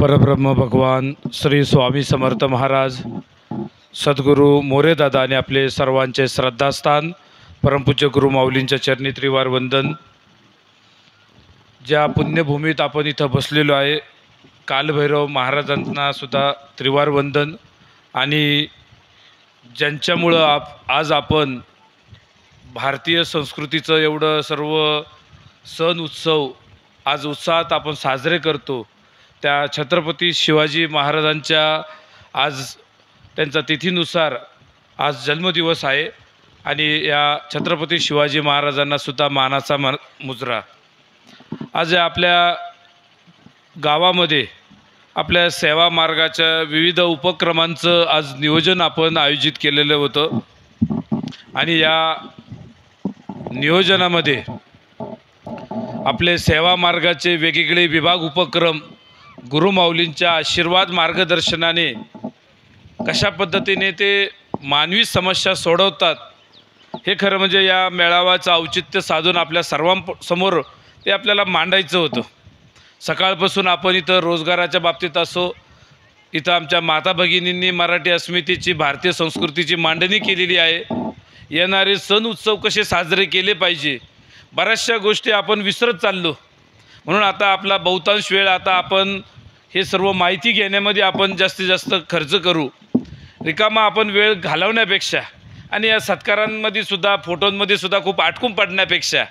परब्रह्म भगवान श्री स्वामी समर्थ महाराज सद्गुरू मोरेदादा आणि आपले सर्वांचे श्रद्धास्थान परमपूज्य गुरु माऊलींच्या चरणी त्रिवार वंदन। ज्या पुण्यभूमीत आपण इथं बसलेलो आहे, कालभैरव महाराजांना सुद्धा त्रिवार वंदन। आणि ज्यांच्यामुळं आज आपण भारतीय संस्कृतीचं एवढं सर्व सण उत्सव आज उत्साहात आपण साजरे करतो, त्या छत्रपती शिवाजी महाराजांच्या आज त्यांच्या तिथीनुसार आज जन्मदिवस आहे। आणि या छत्रपती शिवाजी महाराजांना सुद्धा मानाचा मुजरा। आज आपल्या गावामध्ये आपल्या सेवा मार्गाच्या विविध उपक्रमांचं आज नियोजन आपण आयोजित केलेलं होतं। आणि या नियोजनामध्ये आपले सेवा मार्गाचे वेगवेगळे विभाग उपक्रम गुरु माऊलींच्या आशीर्वाद मार्गदर्शनाने कशा पद्धतीने ते मानवी समस्या सोडवतात हे खरं म्हणजे या मेळाव्याचं औचित्य साधून आपल्या सर्वांसमोर ते आपल्याला मांडायचं होतं। सकाळपासून आपण इथं रोजगाराच्या बाबतीत असो, इथं आमच्या माता भगिनींनी मराठी अस्मितेची भारतीय संस्कृतीची मांडणी केलेली आहे। येणारे सण उत्सव कसे साजरे केले पाहिजे, बऱ्याचशा गोष्टी आपण विसरत चाललो। म्हणून आता आपला बहुतांश वेळ आता आपण हे सर्व माहिती घेण्यामध्ये आपण जास्तीत जास्त खर्च करू, रिकामा आपण वेळ घालवण्यापेक्षा आणि या सत्कारांमध्ये सुद्धा फोटोंमध्ये सुद्धा खूप अटकून पडण्यापेक्षा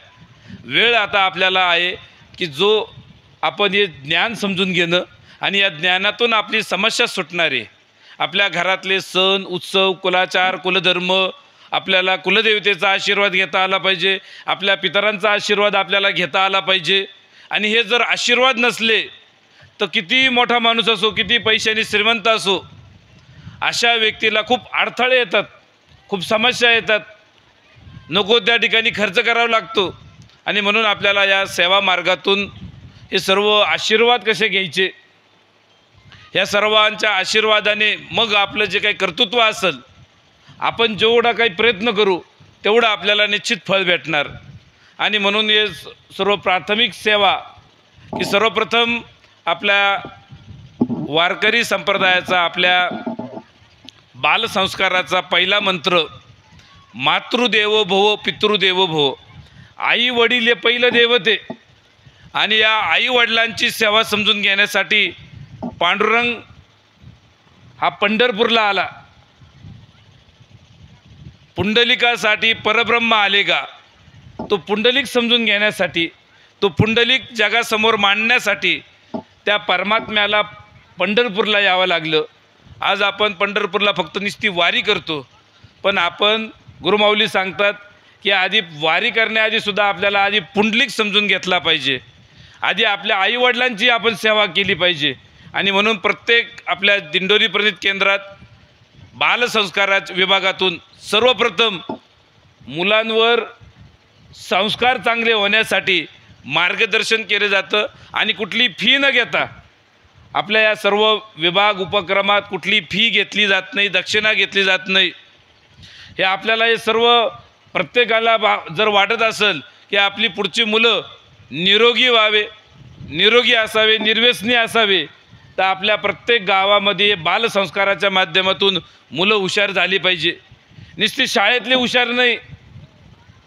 वेळ आता आपल्याला आहे की जो आपण हे ज्ञान समजून घेणं आणि या ज्ञानातून आपली समस्या सुटणारे आपल्या घरातले सण उत्सव कुलाचार कुलधर्म, आपल्याला कुलदेवतेचा आशीर्वाद घेता आला पाहिजे, आपल्या पितरांचा आशीर्वाद आपल्याला घेता आला पाहिजे। आणि हे जर आशीर्वाद नसले तर किती मोठा माणूस असो, किती पैशाने श्रीमंत असो, अशा व्यक्तीला खूप अडथळे येतात, खूप समस्या येतात, नको त्या ठिकाणी खर्च करावा लागतो। आणि म्हणून आपल्याला या सेवा मार्गातून हे सर्व आशीर्वाद कसे घ्यायचे, या सर्वांच्या आशीर्वादाने मग आपलं जे काही कर्तृत्व असेल, आपण जेवढा काही प्रयत्न करू तेवढं आपल्याला निश्चित फळ भेटणार। आणि म्हणून हे सर्व प्राथमिक सेवा की सर्वप्रथम आपल्या वारकरी संप्रदायाचा, आपल्या बालसंस्काराचा पहिला मंत्र मातृदेवो भव पितृदेवो भव। आई वडील हे पहिलं देवते आणि या आई वडिलांची सेवा समजून घेण्यासाठी पांडुरंग हा पंढरपूरला आला। पुंडलिकासाठी परब्रह्म आले का, तो पुंडलिक समजून घेण्यासाठी, तो पुंडलिक जगासमोर मांडण्यासाठी त्या परमात्म्याला पंढरपूरला यावं लागलं। आज आपण पंढरपूरला फक्त नुसती वारी करतो, पण आपण गुरुमाऊली सांगतात की आधी वारी करण्याआधी सुद्धा आपल्याला आधी पुंडलिक समजून घेतला पाहिजे, आधी आपल्या आईवडिलांची आपण सेवा केली पाहिजे। आणि म्हणून प्रत्येक आपल्या दिंडोरी प्रणित केंद्रात बालसंस्काराच्या विभागातून सर्वप्रथम मुलांवर संस्कार चांगले होण्यासाठी मार्गदर्शन केले जातं। आणि कुठली फी न घेता आपल्या या सर्व विभाग उपक्रमात कुठली फी घेतली जात नाही, दक्षिणा घेतली जात नाही। हे आपल्याला हे सर्व प्रत्येकाला जर वाटत असेल की आपली पुढची मुलं निरोगी व्हावे, निरोगी असावे, निर्व्यसनी असावे, तर आपल्या प्रत्येक गावामध्ये बालसंस्काराच्या माध्यमातून मुलं हुशार झाली पाहिजे। नुसती शाळेतले हुशार नाही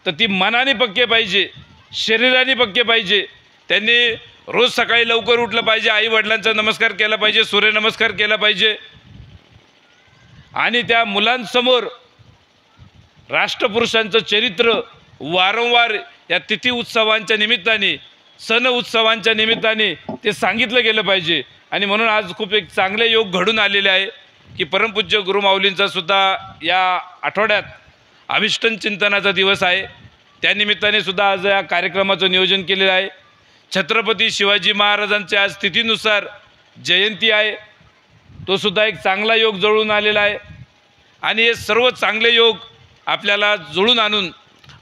तर ती मनाने पक्के पाहिजे, शरीराने पक्के पाहिजे। त्यांनी रोज सकाळी लवकर उठलं पाहिजे, आई वडिलांचा नमस्कार केला पाहिजे, सूर्यनमस्कार केला पाहिजे। आणि त्या मुलांसमोर राष्ट्रपुरुषांचं चरित्र वारंवार या तिथी उत्सवांच्या निमित्ताने, सण उत्सवांच्या निमित्ताने ते सांगितलं गेलं पाहिजे। आणि म्हणून आज खूप एक चांगले योग घडून आलेले आहे की परमपूज्य गुरु माऊलींचा सुद्धा या आठवड्यात अभिष्टन चिंतनाचा दिवस आहे, त्यानिमित्ताने सुद्धा आज या कार्यक्रमाचं नियोजन केलेलं आहे। छत्रपती शिवाजी महाराजांच्या आज तिथीनुसार जयंती आहे, तो सुद्धा एक चांगला योग जुळून आलेला आहे। आणि हे सर्व चांगले योग आपल्याला जुळून आणून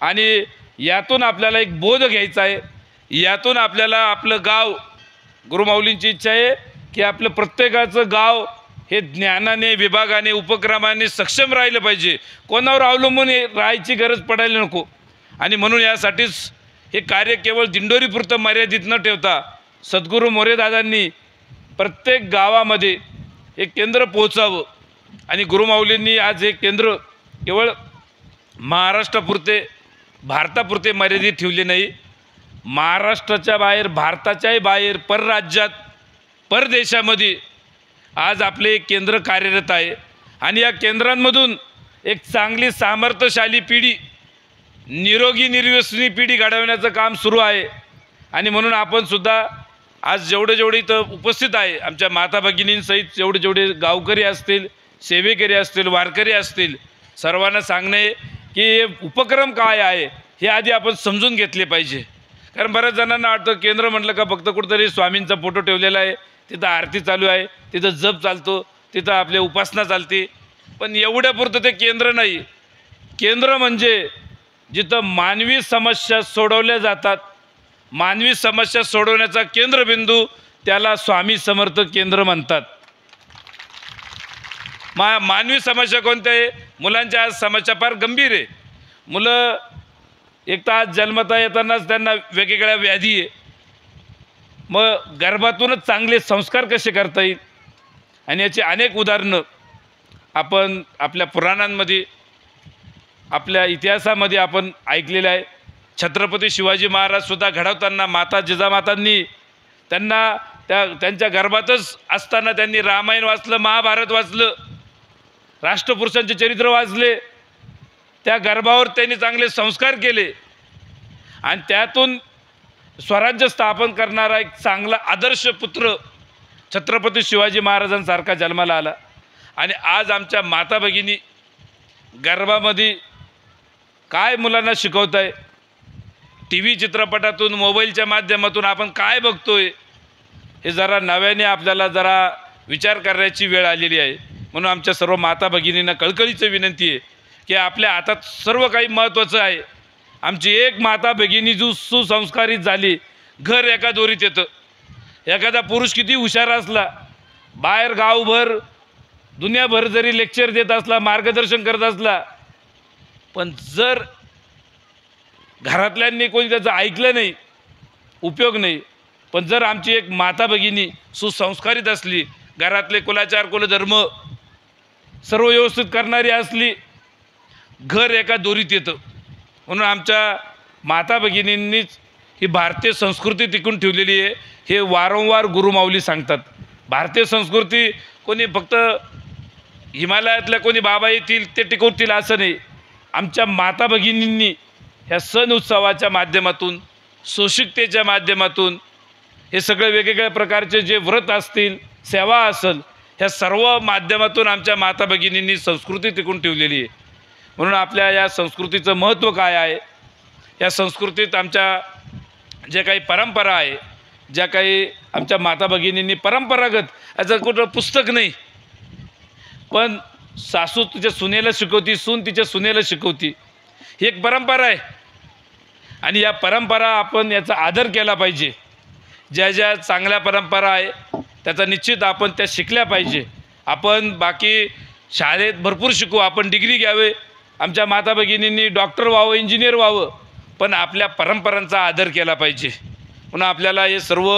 आणि यातून आपल्याला एक बोध घ्यायचा आहे, यातून आपल्याला आपलं गाव, गुरुमाऊलींची इच्छा आहे की आपलं प्रत्येकाचं गाव हे ज्ञानाने विभागाने उपक्रमाने सक्षम राहिलं पाहिजे, कोणावर अवलंबून राहायची गरज पडायला नको। आणि म्हणून यासाठीच हे कार्य केवळ दिंडोरीपुरतं मर्यादित न ठेवता सद्गुरू मोरेदादांनी प्रत्येक गावामध्ये हे केंद्र पोहोचावं आणि गुरुमाऊलींनी आज हे केंद्र केवळ महाराष्ट्रापुरते भारतापुरते मर्यादित ठेवले नाही, महाराष्ट्राच्या बाहेर भारताच्याही बाहेर परराज्यात परदेशामध्ये आज आपले केंद्र कार्यरत आहे आणि या केंद्रांमधून एक चांगली सामर्थ्यशाली पिढी, निरोगी निर्व्यसनी पिढी घडवण्याचं काम सुरू आहे। आणि म्हणून आपण सुद्धा आज जेवढे इथं उपस्थित आहे आमच्या माता भगिनींसहित जेवढे गावकरी असतील, सेवेकरी असतील, वारकरी असतील, सर्वांना सांगणे की हे उपक्रम काय आहे हे आधी आपण समजून घेतले पाहिजे। कारण बऱ्याच जणांना वाटतं केंद्र म्हटलं का फक्त कुठंतरी स्वामींचा फोटो ठेवलेला आहे, तिथं आरती चालू आहे, तिथं जप चालतो, तिथं आपले उपासना चालते, पण एवढ्यापुरतं ते केंद्र नाही। केंद्र म्हणजे जिथं मानवी समस्या सोडवल्या जातात, मानवी समस्या सोडवण्याचा केंद्रबिंदू त्याला स्वामी समर्थ केंद्र म्हणतात। मानवी समस्या कोणत्या आहे? मुलांच्या आज समस्या फार गंभीर आहे। मुलं एक तर आज जन्मता येतानाच त्यांना वेगवेगळ्या व्याधी आहे, मग गर्भातूनच चांगले संस्कार कसे करता येईल आणि याची अनेक उदाहरणं आपण आपल्या पुराणांमध्ये, आपल्या इतिहासामध्ये आपण ऐकलेलं आहे। छत्रपती शिवाजी महाराज सुद्धा घडवताना माता जिजामातांनी त्यांच्या गर्भातच असताना त्यांनी रामायण वाचलं, महाभारत वाचलं, राष्ट्रपुरुषांचे चरित्र वाचले, त्या गर्भावर त्यांनी चांगले संस्कार केले आणि त्यातून स्वराज्य स्थापन करणारा एक चांगला आदर्श पुत्र छत्रपती शिवाजी महाराजांसारखा जन्माला आला। आणि आज आमच्या माता भगिनी गर्भामध्ये काय मुलांना शिकवत आहे, टी व्ही चित्रपटातून, मोबाईलच्या माध्यमातून आपण काय बघतोय हे जरा नव्याने आपल्याला जरा विचार करण्याची वेळ आलेली आहे। म्हणून आमच्या सर्व माता भगिनींना कळकळीची विनंती आहे की आपल्या हातात सर्व काही महत्त्वाचं आहे। आमची एक माता भगिनी जो सुसंस्कारित झाली, घर एका दोरीत येतं। एखादा पुरुष किती हुशार असला, बाहेर गावभर दुनियाभर जरी लेक्चर देत असला, मार्गदर्शन करत असला, पण जर घरातल्यांनी कोणी त्याचं ऐकलं नाही, उपयोग नाही। पण जर आमची एक माता भगिनी सुसंस्कारित असली, घरातले कुलाचार कुलधर्म सर्व व्यवस्थित करणारी असली, घर एका दोरीत येतं। म्हणून आमच्या माता भगिनींनीच ही भारतीय संस्कृती टिकून ठेवलेली आहे, हे वारंवार गुरुमाऊली सांगतात। भारतीय संस्कृती कोणी फक्त हिमालयातल्या कोणी बाबा येतील ते टिकवतील असं नाही, आमच्या माता भगिनींनी ह्या सण उत्सवाच्या माध्यमातून, सोशिकतेच्या माध्यमातून, हे सगळे वेगवेगळ्या प्रकारचे जे व्रत असतील, सेवा असेल, ह्या सर्व माध्यमातून आमच्या माता भगिनींनी संस्कृती टिकून ठेवलेली आहे। म्हणून आपल्या या संस्कृतीचं महत्त्व काय आहे, या संस्कृतीत आमच्या जे काही परंपरा आहे, ज्या काही आमच्या माता भगिनींनी परंपरागत, याचं कुठं पुस्तक नाही, पण सासू तिच्या सुनेला शिकवती, सून तिच्या सुनेला शिकवती, ही एक परंपरा आहे आणि या परंपरा आपण याचा आदर केला पाहिजे। ज्या ज्या चांगल्या परंपरा आहे त्याचा निश्चित आपण त्या शिकल्या पाहिजे। आपण बाकी शाळेत भरपूर शिकू, आपण डिग्री घ्यावे, आमच्या माता भगिनींनी डॉक्टर व्हावं, इंजिनियर व्हावं, पण आपल्या परंपरांचा आदर केला पाहिजे। म्हणून आपल्याला हे सर्व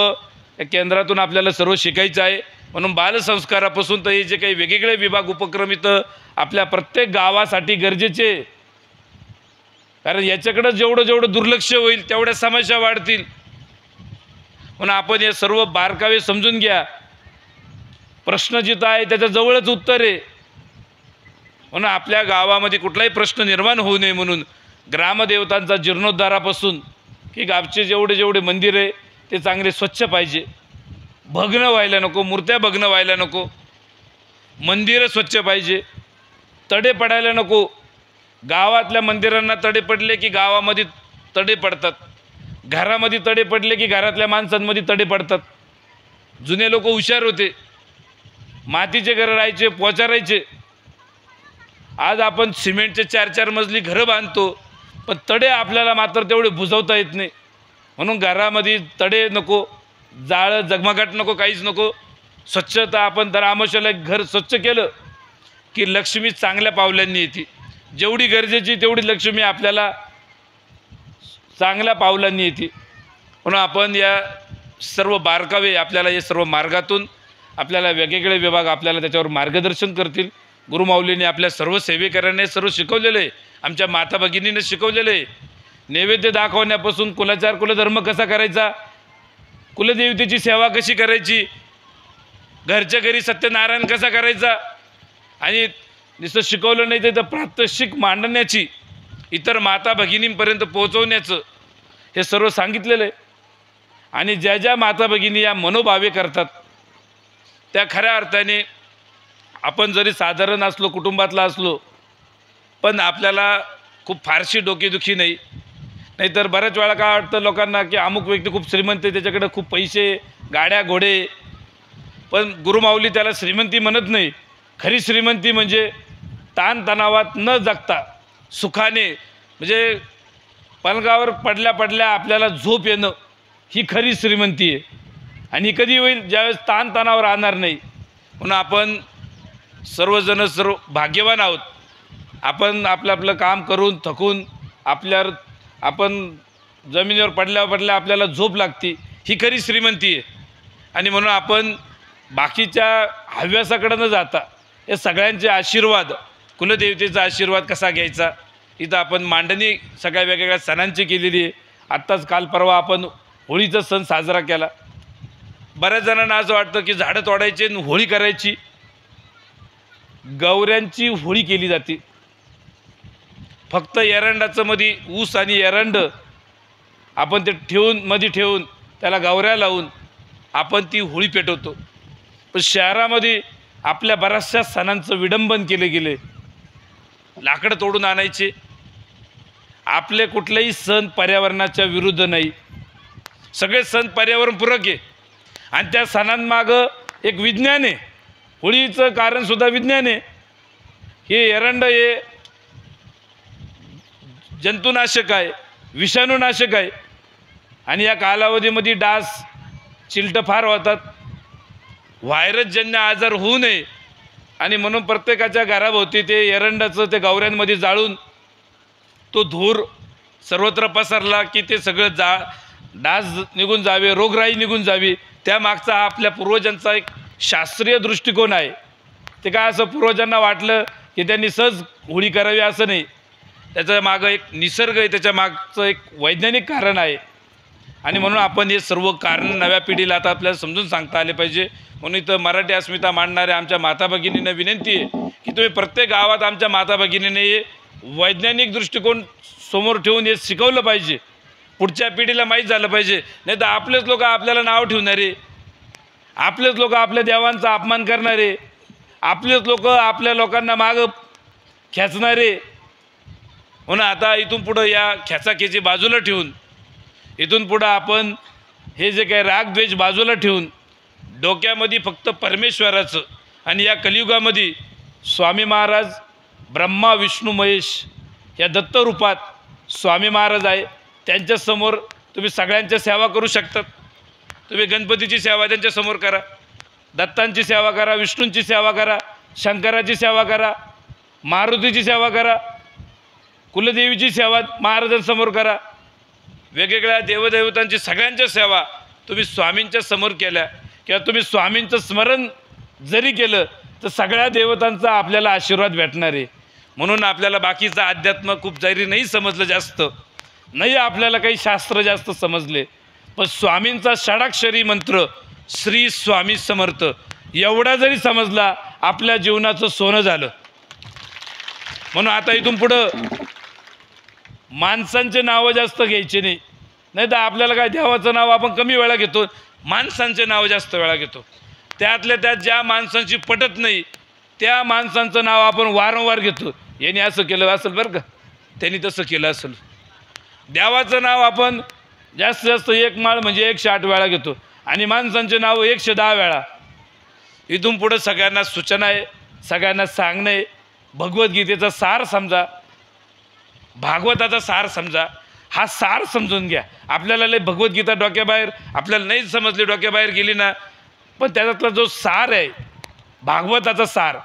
केंद्रातून आपल्याला सर्व शिकायचं आहे। म्हणून बालसंस्कारापासून तर हे जे काही वेगवेगळे विभाग उपक्रम इथं आपल्या प्रत्येक गावासाठी गरजेचे, कारण याच्याकडे जेवढं दुर्लक्ष होईल तेवढ्या समस्या वाढतील। म्हणून आपण हे सर्व बारकावे समजून घ्या। प्रश्न जिथं आहे त्याच्या जवळच उत्तर आहे। म्हणून आपल्या गावामध्ये कुठलाही प्रश्न निर्माण होऊ नये म्हणून ग्रामदेवतांचा जीर्णोद्धारापासून की गावचे जेवढे मंदिर आहे ते चांगले स्वच्छ पाहिजे, भग्न व्हायला नको, मूर्त्या भग्न व्हायला नको, मंदिरं स्वच्छ पाहिजे, तडे पडायला नको। गावातल्या मंदिरांना तडे पडले की गावामध्ये तडे पडतात, घरामध्ये तडे पडले की घरातल्या माणसांमध्ये तडे पडतात। जुने लोक हुशार होते, मातीचे घरं राहायचे, पोचारायचे। आज आपण सिमेंटचे 4-4 मजली घरं बांधतो, पण तडे आपल्याला मात्र तेवढे बुजवता येत नाही। म्हणून घरामध्ये तडे नको, जाळं जगमगाट नको, काहीच नको। स्वच्छता आपण तर आमोशाला घर स्वच्छ केलं की लक्ष्मी चांगल्या पावलांनी येते। जेवढी गरजेची तेवढी लक्ष्मी आपल्याला चांगल्या पावलांनी येते। म्हणून आपण या सर्व बारकावे आपल्याला हे सर्व मार्गातून आपल्याला वेगवेगळे विभाग आपल्याला त्याच्यावर मार्गदर्शन करतील. गुरुमाऊलींनी आपल्या सर्व सेवेकऱ्यांनी सर्व शिकवलेलं आहे, आमच्या माता भगिनींनी शिकवलेलं आहे. नैवेद्य दाखवण्यापासून कुलाचार कुलधर्म कसा करायचा, कुलदेवतेची सेवा कशी करायची, घरच्या घरी सत्यनारायण कसा करायचा, आणि नुसतं शिकवलं नाही तर प्रात्यक्षिक मांडण्याची, इतर माता भगिनींपर्यंत पोहोचवण्याचं हे सर्व सांगितलेलं आहे. आणि ज्या ज्या माता भगिनी या मनोभावे करतात त्या खऱ्या अर्थाने आपण जरी साधारण असलो, कुटुंबातला असलो, पण आपल्याला खूप फारशी डोकेदुखी नाही. नाहीतर बऱ्याच वेळा काय वाटतं लोकांना की अमुक व्यक्ती खूप श्रीमंत आहे, त्याच्याकडे खूप पैसे, गाड्या घोडे, पण गुरुमाऊली त्याला श्रीमंती म्हणत नाही. खरी श्रीमंती म्हणजे ताणतणावात न जगता सुखाने, म्हणजे पलंगावर पडल्या पडल्या आपल्याला झोप येणं, ही खरी श्रीमंती आहे. आणि कधी होईल ज्यावेळेस ताणतणाव राहणार नाही. म्हणून आपण सर्वजण सर्व भाग्यवान आहोत. आपण आपलं आपलं काम करून थकून आपण जमिनीवर पडल्या आपल्याला झोप लागते, ही खरी श्रीमंती आहे. आणि म्हणून आपण बाकीच्या हव्यासाकडे न जाता हे सगळ्यांचे आशीर्वाद, कुलदेवतेचा आशीर्वाद कसा घ्यायचा, इथं आपण मांडणी सगळ्या वेगवेगळ्या सणांची केलेली आहे. आत्ताच काल परवा आपण होळीचा सण साजरा केला. बऱ्याच जणांना असं वाटतं की झाडं तोडायची आणि होळी करायची. गौऱ्यांची होळी केली जाते. फक्त एरंडाचं मध्ये ऊस आणि एरंड आपण ते मध्ये ठेवून त्याला गौऱ्या लावून आपण ती होळी पेटवतो. पण शहरामध्ये आपल्या बऱ्याचशा सणांचं विडंबन केले गेले. लाकडं तोडून आणायचे. आपले कुठलेही सण पर्यावरणाच्या विरुद्ध नाही, सगळे सण पर्यावरणपूरक आहे. आणि त्या सणांमागं एक विज्ञान आहे. होळीचं कारणसुद्धा विज्ञान आहे. हे एरंड हे जंतुनाशक आहे, विषाणूनाशक आहे. आणि या कालावधीमध्ये डास चिलटं फार होतात, व्हायरसजन्य आजार होऊ नये. आणि म्हणून प्रत्येकाच्या घराभोवती ते एरंडाचं ते गौऱ्यांमध्ये जाळून तो धूर सर्वत्र पसरला की ते सगळं डास निघून जावे, रोगराई निघून जावी. त्यामागचा हा आपल्या पूर्वजांचा एक शास्त्रीय दृष्टिकोन आहे. ते काय असं पूर्वजांना वाटलं की त्यांनी सहज होळी करावी असं नाही. त्याच्या मागं एक निसर्ग आहे, त्याच्या मागचं एक वैज्ञानिक कारण आहे. आणि म्हणून आपण हे सर्व कारण नव्या पिढीला आता आपल्याला समजून सांगता आले पाहिजे. म्हणून इथं मराठी अस्मिता मांडणाऱ्या आमच्या माता भगिनींना विनंती आहे की तुम्ही प्रत्येक गावात आमच्या माता भगिनीने हे वैज्ञानिक दृष्टिकोन समोर ठेवून हे शिकवलं पाहिजे. पुढच्या पिढीला माहीत झालं पाहिजे. नाही तर आपलेच लोक आपल्याला नाव ठेवणारे, आपलेच लोक आपल्या देवांचा अपमान करणारे, आपलेच लोक आपल्या लोकांना मागं खेचणारे. म्हणून आता इथून पुढं या खेचाखेची बाजूला ठेवून, इथून पुढं आपण हे जे काही रागद्वेष बाजूला ठेवून डोक्यामध्ये फक्त परमेश्वराचं, आणि या कलियुगामध्ये स्वामी महाराज ब्रह्मा विष्णू महेश या दत्तरूपात स्वामी महाराज आहे. त्यांच्यासमोर तुम्ही सगळ्यांच्या सेवा करू शकतात. तुम्ही गणपतीची सेवा त्यांच्यासमोर करा, दत्तांची सेवा करा, विष्णूंची सेवा करा, शंकराची सेवा करा, मारुतीची सेवा करा, कुलदेवीची सेवा महाराजांसमोर करा. वेगवेगळ्या देवदेवतांची सगळ्यांच्या सेवा तुम्ही स्वामींच्या समोर केल्या किंवा तुम्ही स्वामींचं स्मरण जरी केलं तर सगळ्या देवतांचा आपल्याला आशीर्वाद भेटणार आहे. म्हणून आपल्याला बाकीचं अध्यात्म खूप जरी नाही समजलं, जास्त नाही आपल्याला काही शास्त्र जास्त समजले, पण स्वामींचा षडाक्षरी मंत्र श्री स्वामी समर्थ एवढा जरी समजला आपल्या जीवनाचं सोनं झालं. म्हणून आता इथून पुढं माणसांचे नावं जास्त घ्यायचे नाही. नाही तर आपल्याला काय देवाचं नाव आपण कमी वेळा घेतो, माणसांचे नाव जास्त वेळा घेतो. त्यातल्या त्यात ज्या माणसांची पटत नाही त्या माणसांचं नाव आपण वारंवार घेतो. यांनी असं केलं असेल बरं का, त्यांनी तसं केलं असेल. देवाचं नाव आपण जास्तीत जास्त एक माळ म्हणजे 108 वेळा घेतो आणि माणसांचे नाव 110 वेळा. इथून पुढं सगळ्यांना सूचना आहे, सगळ्यांना सांगणं आहे. भगवद्गीतेचा सार समजा, भागवताचा सार समजा. हा सार समजून घ्या. आपल्याला लय भगवद्गीता डोक्याबाहेर आपल्याला नाही समजली, डोक्याबाहेर गेली ना, पण त्याच्यातला जो सार आहे भागवताचा सार,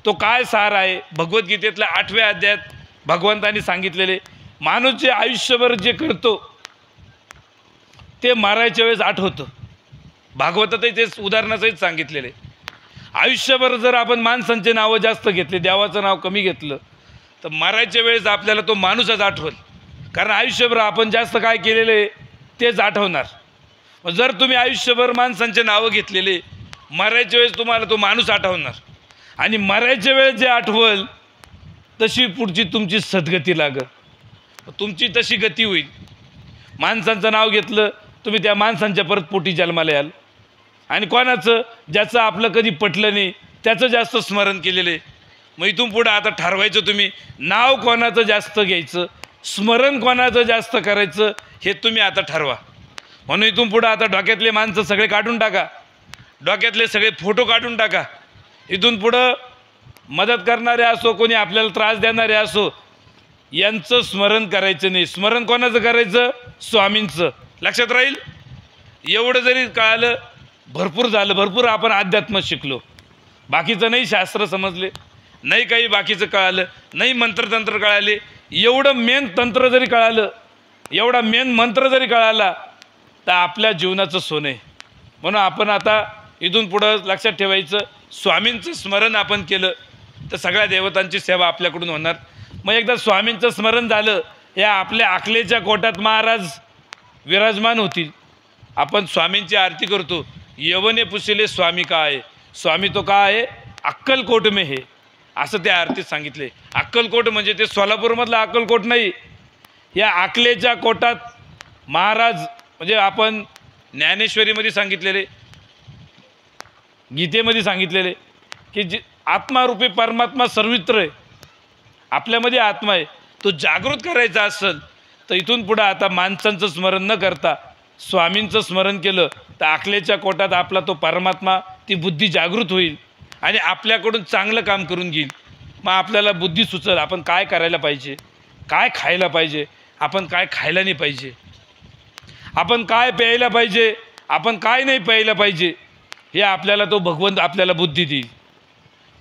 तो काय सार आहे? भगवद्गीतेतल्या 8व्या अध्यायात भगवंतांनी सांगितलेले, माणूस जे आयुष्यभर जे करतो ते मारायच्या वेळेस आठवतं. भागवतातही तेच उदाहरणासहित सांगितलेले. आयुष्यभर जर आपण माणसांचे नावं जास्त घेतले, देवाचं नाव कमी घेतलं, तर मरायच्या वेळेस आपल्याला तो माणूसच आठवल. कारण आयुष्यभर आपण जास्त काय केलेलं आहे तेच आठवणार. मग जर तुम्ही आयुष्यभर माणसांचे नावं घेतलेले, मरायच्या वेळेस तुम्हाला तो माणूस आठवणार. आणि मरायच्या वेळेस जे आठवल तशी पुढची तुमची सद्गती लागल, तुमची तशी गती होईल. माणसांचं नाव घेतलं तुम्ही त्या माणसांच्या परत पोटी जन्माला याल. आणि कोणाचं ज्याचं आपलं कधी पटलं नाही त्याचं जास्त स्मरण केलेलं आहे. मग इथून पुढं आता ठरवायचं तुम्ही नाव कोणाचं जास्त घ्यायचं, स्मरण कोणाचं जास्त करायचं हे तुम्ही आता ठरवा. म्हणून इथून पुढं आता डोक्यातले माणसं सगळे काढून टाका, डोक्यातले सगळे फोटो काढून टाका. इथून पुढं मदत करणारे असो, कोणी आपल्याला त्रास देणारे असो, यांचं स्मरण करायचं नाही. स्मरण कोणाचं करायचं? स्वामींचं. लक्षात राहील. एवढं जरी कळालं भरपूर झालं. भरपूर आपण अध्यात्म शिकलो. बाकीचं नाही शास्त्र समजले, नाही काही बाकीचं कळालं, नाही मंत्रतंत्र कळाले. एवढं मेन तंत्र जरी कळालं, एवढा मेन मंत्र जरी कळाला तर आपल्या जीवनाचं सोनं आहे. म्हणून आपण आता इथून पुढं लक्षात ठेवायचं, स्वामींचं स्मरण आपण केलं तर सगळ्या देवतांची सेवा आपल्याकडून होणार. मग एकदा स्वामींचं स्मरण झालं, या आपल्या अकलेच्या कोटात महाराज विराजमान होतील. आपण स्वामींची आरती करतो, यवने पुसिले स्वामी का आहे, स्वामी तो का आहे, अक्कलकोट में हे, असं त्या आरतीत सांगितले. अक्कलकोट म्हणजे ते सोलापूरमधला अक्कलकोट नाही, या अकलेच्या कोटात महाराज, म्हणजे आपण ज्ञानेश्वरीमध्ये सांगितलेले, गीतेमध्ये सांगितलेले की जे आत्मारूपी परमात्मा सर्वत्र आहे, आपल्यामध्ये आत्मा आहे. तो जागृत करायचा असेल तर इथून पुढं आता माणसांचं स्मरण न करता स्वामींचं स्मरण केलं तर अकलेच्या कोटात आपला तो परमात्मा, ती बुद्धी जागृत होईल आणि आपल्याकडून चांगलं काम करून घेईल. मग आपल्याला बुद्धी सुचल आपण काय करायला पाहिजे, काय खायला पाहिजे, आपण काय खायला नाही पाहिजे, आपण काय प्यायला पाहिजे, आपण काय नाही प्यायला पाहिजे, हे आपल्याला तो भगवंत आपल्याला बुद्धी देईल.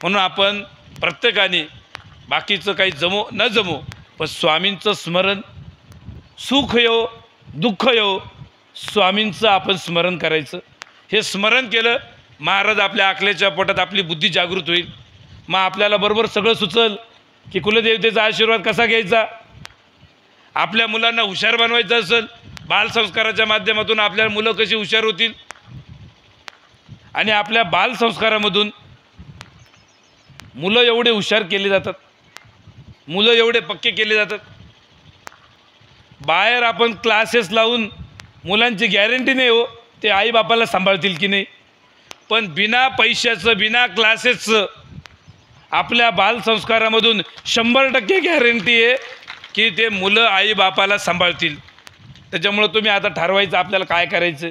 म्हणून आपण प्रत्येकाने बाकीचं काही जमो न जमो पण स्वामींचं स्मरण, सुख येो दुःख येो, स्वामींचं आपण स्मरण करायचं. हे स्मरण केलं महाराज आपल्या अकलेच्या पोटात आपली बुद्धी जागृत होईल. मग आपल्याला बरोबर सगळं सुचल की कुलदेवतेचा आशीर्वाद कसा घ्यायचा. आपल्या मुलांना हुशार बनवायचं असेल, बालसंस्काराच्या माध्यमातून आपल्या मुलं कशी हुशार होतील आणि आपल्या बालसंस्कारामधून मुलं एवढे हुशार केले जातात, मुलं एवढे पक्के केले जातात. बाहेर आपण क्लासेस लावून मुलांची गॅरंटी नाही हो ते आईबापाला सांभाळतील की नाही. पण बिना पैशाचं, बिना क्लासेसचं आपल्या बालसंस्कारामधून 100% गॅरंटी आहे की ते मुलं आईबापाला सांभाळतील. त्याच्यामुळं तुम्ही आता ठरवायचं आपल्याला काय करायचं.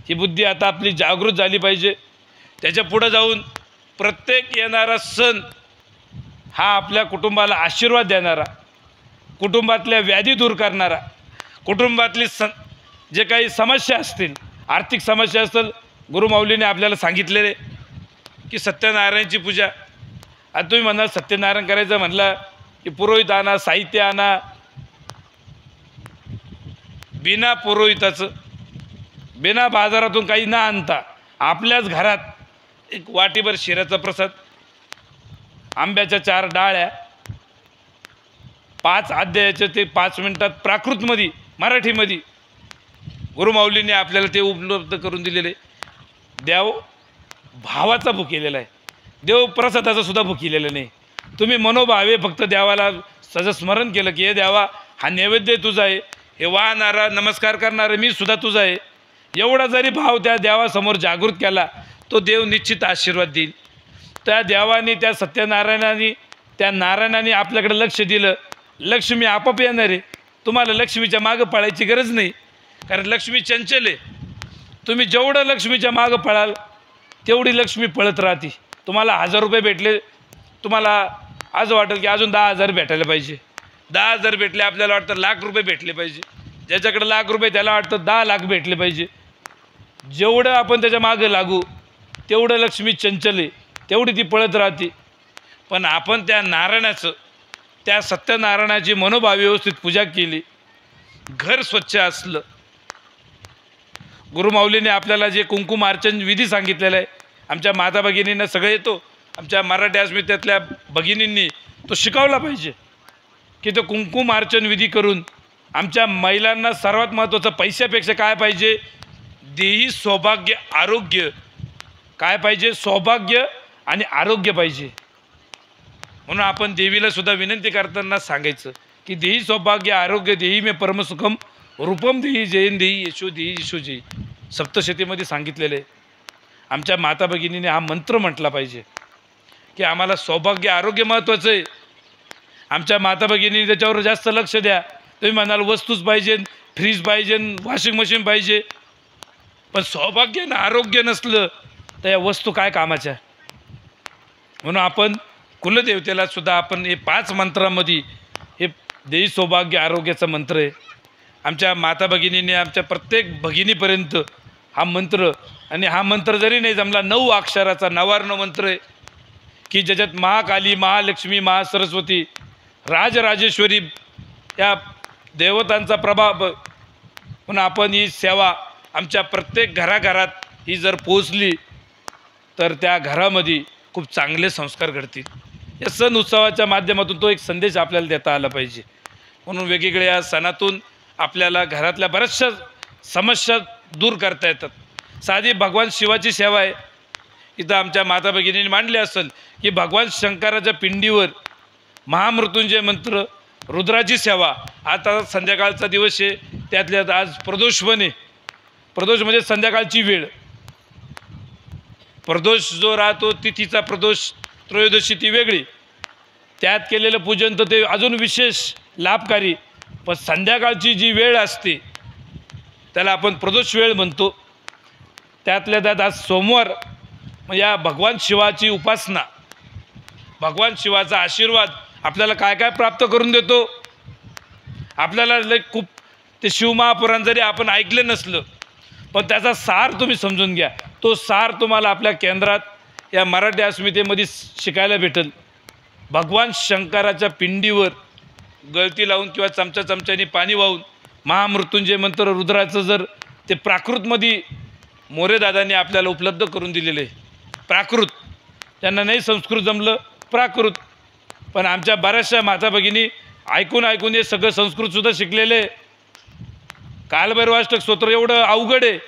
ही बुद्धी आता आपली जागृत झाली पाहिजे. त्याच्या पुढं जाऊन प्रत्येक येणारा सण हा आपल्या कुटुंबाला आशीर्वाद देणारा, कुटुंबातल्या व्याधी दूर करणारा, कुटुंबातली जे काही समस्या असतील, आर्थिक समस्या असतील, गुरुमाऊलीने आपल्याला सांगितलेले की सत्यनारायणची पूजा. आता तुम्ही म्हणाल सत्यनारायण करायचं म्हणलं की पुरोहित आणा, साहित्य आणा. बिना पुरोहिताचं, बिना बाजारातून काही न आणता आपल्याच घरात एक वाटीभर शिऱ्याचा प्रसाद, आंब्याच्या 4 डाळ्या, 5 अध्यायाचे ते 5 मिनिटात प्राकृतमध्ये मराठीमध्ये गुरुमाऊलीने आपल्याला ते उपलब्ध करून दिलेले. देव भावाचा भूक केलेला आहे, देव प्रसादाचा सुद्धा भूक केलेला नाही. तुम्ही मनोभावे फक्त देवाला सगळं स्मरण केलं की हे देवा हा नैवेद्य तुझा आहे, हे वाहणारा नमस्कार करणारा मी सुद्धा तुझा आहे, एवढा जरी भाव त्या देवासमोर जागृत केला तो देव निश्चित आशीर्वाद देईल. त्या देवाने, त्या सत्यनारायणाने, त्या नारायणाने आपल्याकडे लक्ष दिलं, लक्ष्मी आपोआप येणार आहे. तुम्हाला लक्ष्मीच्या मागं पळायची गरज नाही, कारण लक्ष्मी चंचल आहे. तुम्ही जेवढं लक्ष्मीच्या मागं पळाल तेवढी लक्ष्मी पळत राहते. तुम्हाला 1000 रुपये भेटले, तुम्हाला आज वाटेल की अजून 10,000 भेटायला पाहिजे. 10,000 भेटले, आपल्याला वाटतं लाख रुपये भेटले पाहिजे. ज्याच्याकडे लाख रुपये त्याला वाटतं 10 लाख भेटले पाहिजे. जेवढं आपण त्याच्या मागं लागू तेवढं लक्ष्मी चंचल आहे, तेवढी ती पळत राहते. पण आपण त्या नारायणाचं, त्या सत्यनारायणाची मनोभावी व्यवस्थित पूजा केली, घर स्वच्छ असलं, गुरुमाऊलीने आपल्याला जे कुंकुम अर्चन विधी सांगितलेला आहे, आमच्या माता भगिनींना सगळं येतो, आमच्या मराठी अस्मितेतल्या भगिनींनी तो शिकवला पाहिजे की तो कुंकुम अर्चन विधी करून आमच्या महिलांना सर्वात महत्त्वाचं पैशापेक्षा काय पाहिजे, देही सौभाग्य आरोग्य. काय पाहिजे, सौभाग्य आणि आरोग्य पाहिजे. म्हणून आपण देवीला सुद्धा विनंती करताना सांगायचं की देही सौभाग्य आरोग्य देही मे परमसुखम रूपम देही जयन देही यशो देही यशो जयी. सप्तशतीमध्ये सांगितलेलं आहे. आमच्या माता भगिनीने हा मंत्र म्हटला पाहिजे की आम्हाला सौभाग्य आरोग्य महत्त्वाचं आहे. आमच्या माता भगिनीने त्याच्यावर जास्त लक्ष द्या. तुम्ही म्हणाल वस्तूच पाहिजे, फ्रीज पाहिजे, वॉशिंग मशीन पाहिजे, पण सौभाग्य आणि आरोग्य नसलं तर या वस्तू काय कामाच्या. म्हणून आपण कुलदेवतेला सुद्धा आपण हे 5 मंत्रामध्ये हे देही सौभाग्य आरोग्याचा मंत्र आहे. आमच्या माता भगिनीने आमच्या प्रत्येक भगिनीपर्यंत हा मंत्र, आणि हा मंत्र जरी नाही जमला 9 अक्षराचा नवार्ण मंत्र आहे की ज्याच्यात महाकाली, महालक्ष्मी, महासरस्वती, राजराजेश्वरी या देवतांचा प्रभाव. म्हणून आपण ही सेवा आमच्या प्रत्येक घराघरात ही जर पोचली तर त्या घरामध्ये खूप चांगले संस्कार घडतील. या सण उत्सवाच्या माध्यमातून तो एक संदेश आपल्याला देता आला पाहिजे. म्हणून वेगवेगळ्या या सणातून आपल्याला घरातल्या बऱ्याचशा समस्या दूर करता येतात. साधी भगवान शिवाची सेवा आहे. इथं आमच्या माता भगिनींनी मांडले असेल की भगवान शंकराच्या पिंडीवर महामृत्युंजय मंत्र, रुद्राची सेवा. आता संध्याकाळचा दिवस आहे, त्यातल्यात आज प्रदोषपणे, प्रदोष म्हणजे संध्याकाळची वेळ. प्रदोष जो राहतो तिथीचा प्रदोष, त्रयोदशी ती वेगळी, त्यात केलेलं पूजन तर ते अजून विशेष लाभकारी. पण संध्याकाळची जी वेळ असते त्याला आपण प्रदोष वेळ म्हणतो. त्यातल्या त्यात आज सोमवार, मग या भगवान शिवाची उपासना, भगवान शिवाचा आशीर्वाद आपल्याला काय काय प्राप्त करून देतो. आपल्याला खूप ते शिवमहापुराण जरी आपण ऐकलं नसलं पण त्याचा सार तुम्ही समजून घ्या. तो सार तुम्हाला आपल्या केंद्रात या मराठी अस्मितेमध्ये शिकायला भेटेल. भगवान शंकराच्या पिंडीवर गळती लावून किंवा चमच्याने पाणी वाहून महामृत्युंजय मंत्र रुद्राचं जर ते प्राकृतमध्ये मोरेदादांनी आपल्याला उपलब्ध करून दिलेले आहे. प्राकृत, त्यांना नाही संस्कृत जमलं, प्राकृत. पण आमच्या बऱ्याचशा माता भगिनी ऐकून हे सगळं संस्कृतसुद्धा शिकलेले. कालभैरवाष्टक स्तोत्र एवढं अवघड आहे,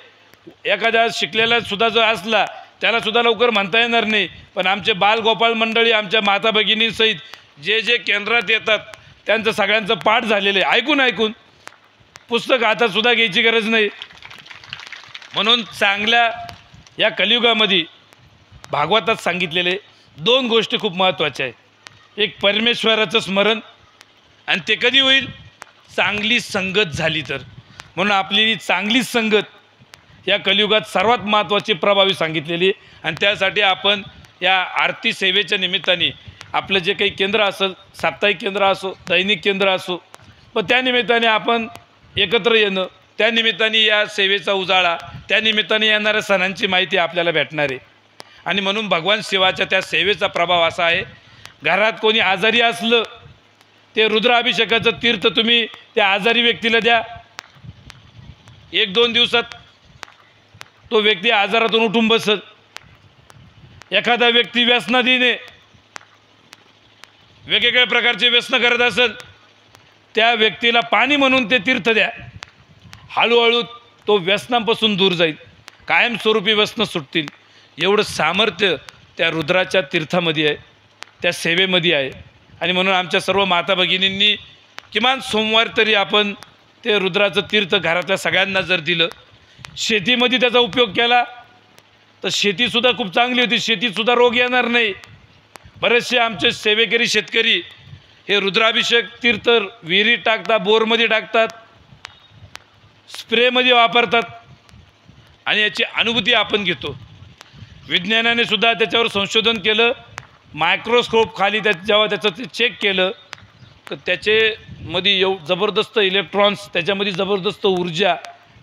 एखाद्या शिकलेला सुद्धा जो असला त्यालासुद्धा लवकर म्हणता येणार नाही. पण आमचे बालगोपाळ मंडळी आमच्या माता भगिनींसहित जे जे केंद्रात येतात त्यांचं सगळ्यांचं पाठ झालेलं आहे. ऐकून पुस्तक हातातसुद्धा घ्यायची गरज नाही. म्हणून चांगल्या या कलियुगामध्ये भागवतात सांगितलेले 2 गोष्टी खूप महत्त्वाच्या आहेत. एक परमेश्वराचं स्मरण, आणि ते कधी होईल, चांगली संगत झाली तर. म्हणून आपली चांगली संगत या कलियुगात सर्वात महत्त्वाची प्रभावी सांगितलेली. आणि त्यासाठी आपण या आरती सेवेच्या निमित्ताने आपलं जे काही केंद्र असेल, साप्ताहिक केंद्र असो, दैनिक केंद्र असो, पण त्या निमित्ताने आपण एकत्र येणं, त्या निमित्ताने या सेवेचा उजाळा, त्या निमित्ताने येणाऱ्या सणांची माहिती आपल्याला भेटणार आहे. आणि म्हणून भगवान शिवाच्या त्या सेवेचा प्रभाव असा आहे, घरात कोणी आजारी असलं ते रुद्राभिषेकाचं तीर्थ तुम्ही त्या आजारी व्यक्तीला द्या. 1-2 दिवसात तो व्यक्ती आजारातून उठून बसत. एखादा व्यक्ती व्यसनाधीने वेगवेगळ्या प्रकारचे व्यसन करत असेल, त्या व्यक्तीला पाणी म्हणून ते तीर्थ द्या. हळूहळू तो व्यसनापासून दूर जाईल, कायमस्वरूपी व्यसन सुटतील. एवढं सामर्थ्य त्या रुद्राच्या तीर्थामध्ये आहे, त्या सेवेमध्ये आहे. आणि म्हणून आमच्या सर्व माता भगिनींनी किमान सोमवार तरी आपण ते रुद्राचं तीर्थ घरातल्या सगळ्यांना जर दिलं, शेतीमध्ये त्याचा उपयोग केला तर शेतीसुद्धा खूप चांगली होती, शेतीसुद्धा रोग येणार नाही. बरेचसे आमचे सेवेकरी शेतकरी हे रुद्राभिषेक तीर्थ विहिरीत टाकतात, बोरमध्ये टाकतात, स्प्रेमध्ये वापरतात, आणि याची अनुभूती आपण घेतो. विज्ञानाने सुद्धा त्याच्यावर संशोधन केलं. मायक्रोस्कोप खाली जेव्हा त्याचं ते चेक केलं तर त्याच्यामध्ये जबरदस्त इलेक्ट्रॉन्स, त्याच्यामध्ये जबरदस्त ऊर्जा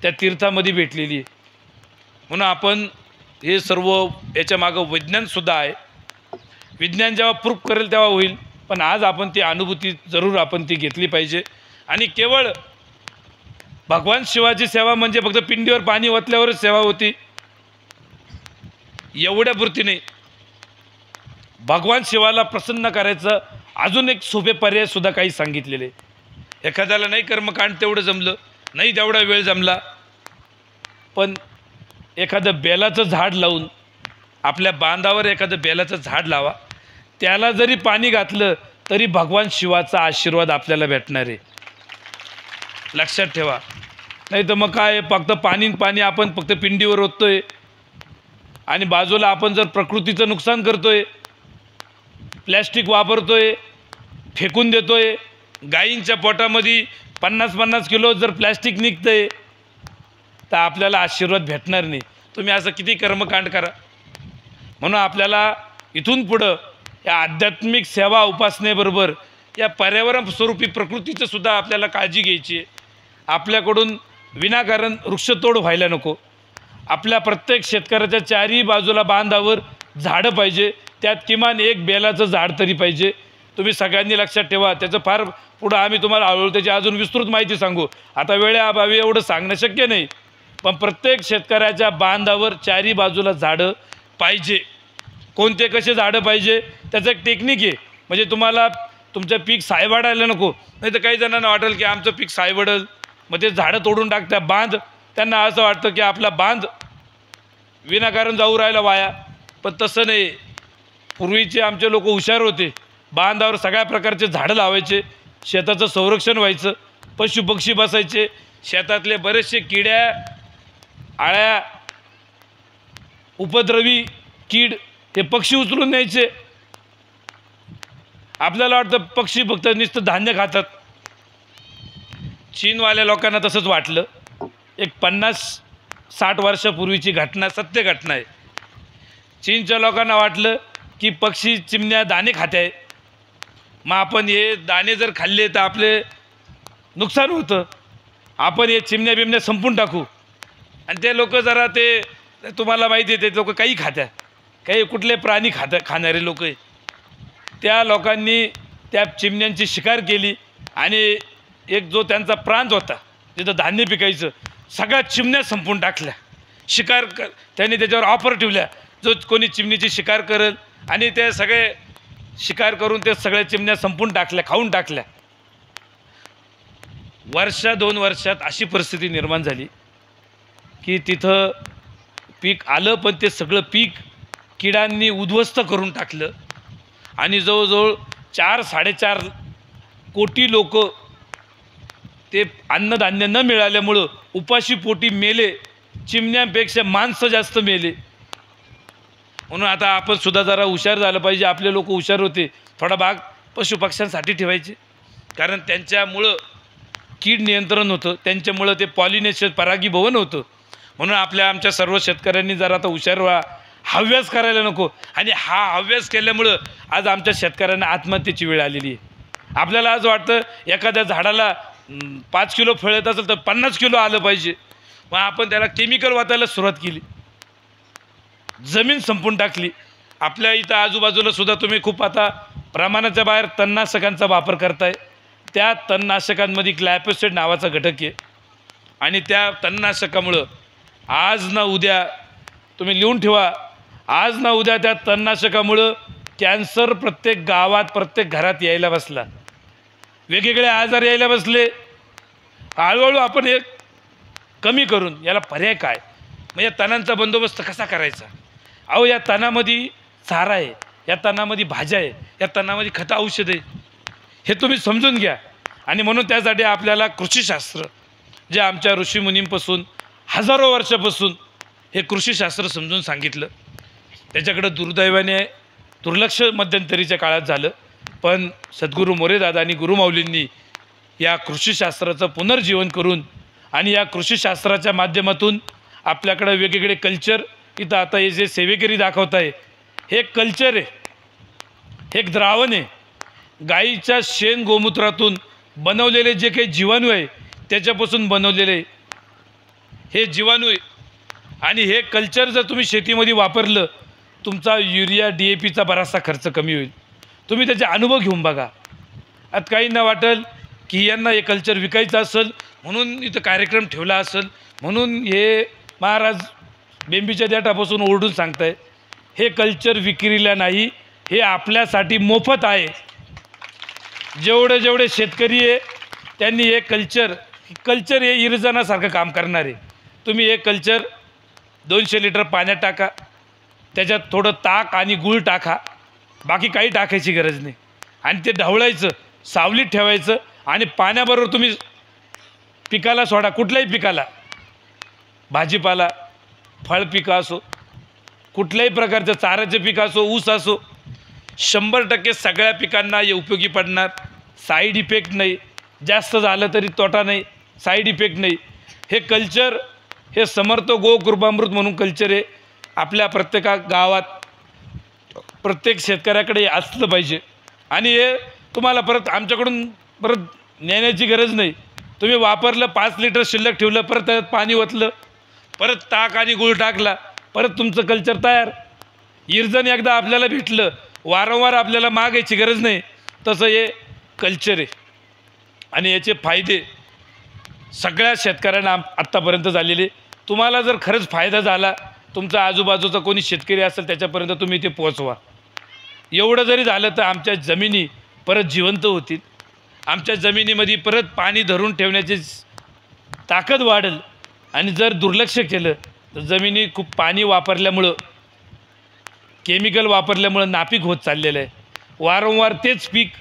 त्या तीर्थामध्ये भेटलेली आहे. म्हणून आपण हे सर्व याच्यामागं विज्ञानसुद्धा आहे. विज्ञान जेव्हा प्रूफ करेल तेव्हा होईल, पण आज आपण ती अनुभूती जरूर आपण ती घेतली पाहिजे. आणि केवळ भगवान शिवाची सेवा म्हणजे फक्त पिंडीवर पाणी ओतल्यावरच सेवा होती. एवढ्यापुरती नाही, भगवान शिवाला प्रसन्न करायचं अजून एक सोपे पर्यायसुद्धा काही सांगितलेले. एखाद्याला नाही कर्मकांड तेवढं जमलं, नाही तेवढा वेळ जमला, पण एखादं बेलाचं झाड लावून आपल्या बांधावर एखादं बेलाचं झाड लावा, त्याला जरी पाणी घातलं तरी भगवान शिवाचा आशीर्वाद आपल्याला भेटणार आहे. लक्षात ठेवा. नाही तर मग काय, फक्त पाणी आपण फक्त पिंडीवर ओततोय आणि बाजूला आपण जर प्रकृतीचं नुकसान करतोय, प्लॅस्टिक वापरतोय, फेकून देतोय. गायींच्या पोटामध्ये 50-50 किलो जर प्लॅस्टिक निघतंय तर आपल्याला आशीर्वाद भेटणार नाही. तुम्ही असं किती कर्मकांड करा. म्हणून आपल्याला इथून पुढं या आध्यात्मिक सेवा उपासनेबरोबर या पर्यावरण स्वरूपी प्रकृतीचं सुद्धा आपल्याला काळजी घ्यायची आहे. आपल्याकडून विनाकारण वृक्षतोड व्हायला नको. आपल्या प्रत्येक शेतकऱ्याच्या चारही बाजूला बांधावर झाडं पाहिजे, त्यात किमान एक बेलाचं झाड तरी पाहिजे. तुम्ही सगळ्यांनी लक्षात ठेवा. त्याचं फार पुढं आम्ही तुम्हाला हळूहळू त्याची अजून विस्तृत माहिती सांगू. आता वेळेअभावी एवढं सांगणं शक्य नाही, पण प्रत्येक शेतकऱ्याच्या बांधावर चारही बाजूला झाडं पाहिजे. कोणते कसे झाडं पाहिजे त्याचं एक टेक्निक आहे. म्हणजे तुम्हाला तुमचं पीक सायवाडायला नको. नाही तर काही जणांना वाटेल की आमचं पीक सायवडल, मग ते झाडं तोडून टाकत्या बांध. त्यांना असं वाटतं की आपला बांध विनाकारण जाऊ राहिला वाया, पण तसं नाही. पूर्वीचे आमचे लोक हुशार होते. बांधावर सगळ्या प्रकारचे झाडं लावायचे, शेताचं संरक्षण व्हायचं, पशुपक्षी बसायचे, शेतातले बरेचसे किड्या आळ्या उपद्रवी कीड हे पक्षी उचलून न्यायचे. आपल्याला वाटतं पक्षी फक्त नुसतं धान्य खातात. चीनवाल्या लोकांना तसंच वाटलं. एक 50-60 वर्षापूर्वीची घटना, सत्य घटना आहे. चीनच्या लोकांना वाटलं की पक्षी चिमण्या दाणे खात आहे, मग आपण हे दाणे जर खाल्ले तर आपले नुकसान होतं, आपण हे चिमण्या बिमण्या संपून टाकू. आणि ते लोक जरा ते तुम्हाला माहिती आहे, ते लोक काही खात्या, काही कुठले प्राणी खाणारे लोक आहे. त्या लोकांनी त्या चिमण्यांची शिकार केली आणि एक जो त्यांचा प्रांत होता जिथं धान्य पिकायचं, सगळ्या चिमण्या संपून टाकल्या. त्यांनी त्याच्यावर ऑफर ठेवल्या, जो कोणी चिमणीची शिकार करेल, आणि ते सगळे शिकार करून ते सगळ्या चिमण्या संपून टाकल्या, खाऊन टाकल्या. 1-2 वर्षात अशी परिस्थिती निर्माण झाली की तिथं पीक आलं, पण ते सगळं पीक किडांनी उद्ध्वस्त करून टाकलं. आणि जवळजवळ 4-4.5 कोटी लोक ते अन्नधान्य न मिळाल्यामुळं उपाशी पोटी मेले. चिमण्यांपेक्षा माणसं जास्त मेले. म्हणून आता आपण सुद्धा जरा हुशार झालं पाहिजे. आपले लोक हुशार होते, थोडा भाग पशुपक्ष्यांसाठी ठेवायचे, कारण त्यांच्यामुळं कीड नियंत्रण होतं, त्यांच्यामुळं ते पॉलिनेशन परागीभवन होतं. म्हणून आमच्या सर्व शेतकऱ्यांनी जरा आता हुशार व्हा, हव्यास करायला नको. आणि हा हव्यास केल्यामुळं आज आमच्या शेतकऱ्यांना आत्महत्येची वेळ आलेली आहे. आपल्याला आज वाटतं एखाद्या झाडाला 5 किलो फळ येत असेल तर 50 किलो आलं पाहिजे, मग आपण त्याला केमिकल वाटायला सुरुवात केली, जमीन संपून टाकली. आपल्या इथं आजूबाजूला सुद्धा तुम्ही खूप आता प्रमाणाच्या बाहेर तणनाशकांचा वापर करताय. त्या तणनाशकांमध्ये ग्लायफोसेट नावाचा घटक आहे, आणि त्या तणनाशकामुळं आज ना उद्या, तुम्ही लिहून ठेवा, आज ना उद्या त्या तणनाशकामुळं कॅन्सर प्रत्येक गावात, प्रत्येक घरात यायला बसला, वेगवेगळे आजार यायला बसले. हळूहळू आपण हे कमी करून याला पर्याय काय, मग या तणांचा बंदोबस्त कसा करायचा. अहो, या तणामध्ये चारा आहे, या तणामध्ये भाज्या आहे, या तणामध्ये खतं औषध आहे, हे तुम्ही समजून घ्या. आणि म्हणून त्यासाठी आपल्याला कृषीशास्त्र, जे आमच्या ऋषीमुनींपासून हजारो वर्षापासून हे कृषीशास्त्र समजून सांगितलं, त्याच्याकडं दुर्दैवाने दुर्लक्ष मध्यंतरीच्या काळात झालं. पण सद्गुरू मोरेदादा आणि गुरुमाऊलींनी या कृषीशास्त्राचं पुनर्जीवन करून आणि या कृषीशास्त्राच्या माध्यमातून आपल्याकडं वेगवेगळे कल्चर, इथं आता हे जे सेवेकरी दाखवत आहे, हे कल्चर आहे, हे एक द्रावण आहे. गाईच्या शेण गोमूत्रातून बनवलेले जे काही जीवाणू आहे त्याच्यापासून बनवलेले हे जीवाणू आहे. आणि हे कल्चर जर तुम्ही शेतीमध्ये वापरलं, तुमचा युरिया DAPचा बराचसा खर्च कमी होईल. तुम्ही त्याचे अनुभव घेऊन बघा. आता काहींना वाटेल की यांना हे कल्चर विकायचं असेल म्हणून इथं कार्यक्रम ठेवला असेल, म्हणून हे महाराज बेंबीच्या देठापासून ओरडून सांगताय. हे कल्चर विक्रीला नाही, हे आपल्यासाठी मोफत आहे. जेवढे शेतकरी आहे त्यांनी हे कल्चर हे इरजनासारखं काम करणार आहे. तुम्ही हे कल्चर 200 लिटर पाण्यात टाका, त्याच्यात थोडं ताक आणि गूळ टाका, बाकी काही टाकायची गरज नाही. आणि ते ढवळायचं, सावलीत ठेवायचं आणि पाण्याबरोबर तुम्ही पिकाला सोडा. कुठल्याही पिकाला, भाजीपाला, फळ पिकं असो, कुठल्याही प्रकारचं चाऱ्याचं पीक असो, ऊस असो, 100% सगळ्या पिकांना हे उपयोगी पडणार. साईड इफेक्ट नाही, जास्त झालं तरी तोटा नाही, साईड इफेक्ट नाही. हे कल्चर हे समर्थ गो कृपामृत म्हणून कल्चर आहे. आपल्या प्रत्येक गावात, प्रत्येक शेतकऱ्याकडे असलं पाहिजे. आणि हे तुम्हाला परत आमच्याकडून परत नेण्याची गरज नाही. तुम्ही वापरलं, 5 लिटर शिल्लक ठेवलं, परत त्यात पाणी ओतलं, परत ताक आणि गूळ टाकला, परत तुमचं कल्चर तयार. इरजन एकदा आपल्याला भेटलं, वारंवार आपल्याला मागायची गरज नाही. तसं हे कल्चर आहे. आणि याचे फायदे सगळ्या शेतकऱ्यांना आत्तापर्यंत झालेले. तुम्हाला जर खरंच फायदा झाला, तुमचा आजूबाजूचा कोणी शेतकरी असेल त्याच्यापर्यंत तुम्ही ते पोहोचवा. एवढं जरी झालं तर आमच्या जमिनी परत जिवंत होतील. आमच्या जमिनीमध्ये परत पाणी धरून ठेवण्याची ताकद वाढेल. आणि जर दुर्लक्ष केलं तर जमिनी खूप पाणी वापरल्यामुळं, केमिकल वापरल्यामुळं नापीक होत चाललेलं आहे. वारंवार तेच पीक,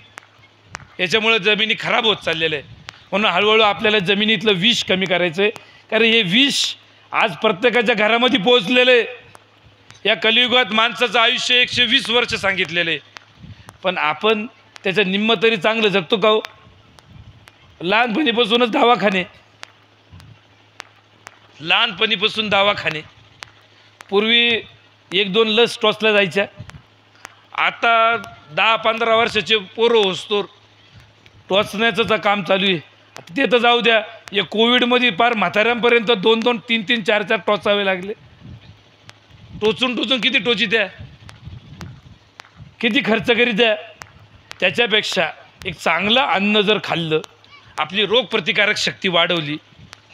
याच्यामुळं जमिनी खराब होत चाललेलं आहे. म्हणून हळूहळू आपल्याला जमिनीतलं विष कमी करायचं आहे. कारण हे विष आज प्रत्येकाच्या घरामध्ये पोहोचलेलं आहे. या कलियुगात माणसाचं आयुष्य 120 वर्ष सांगितलेलं आहे, पण आपण त्याचं निम्म तरी चांगलं जगतो का हो? लहानपणीपासूनच दवाखाने, लहानपणीपासून दवाखाने. पूर्वी 1-2 लस टोचल्या जायच्या. आता 10-15 वर्षाचे पोरं होस्तोर टोचण्याचं काम चालू आहे. ते तर जाऊ द्या, या कोविडमध्ये फार म्हाताऱ्यांपर्यंत 2-2, 3-3, 4-4 टोचावे लागले. टोचून किती टोची द्या, किती खर्च करी द्या. त्याच्यापेक्षा एक चांगलं अन्न जर खाल्लं, आपली रोगप्रतिकारक शक्ती वाढवली,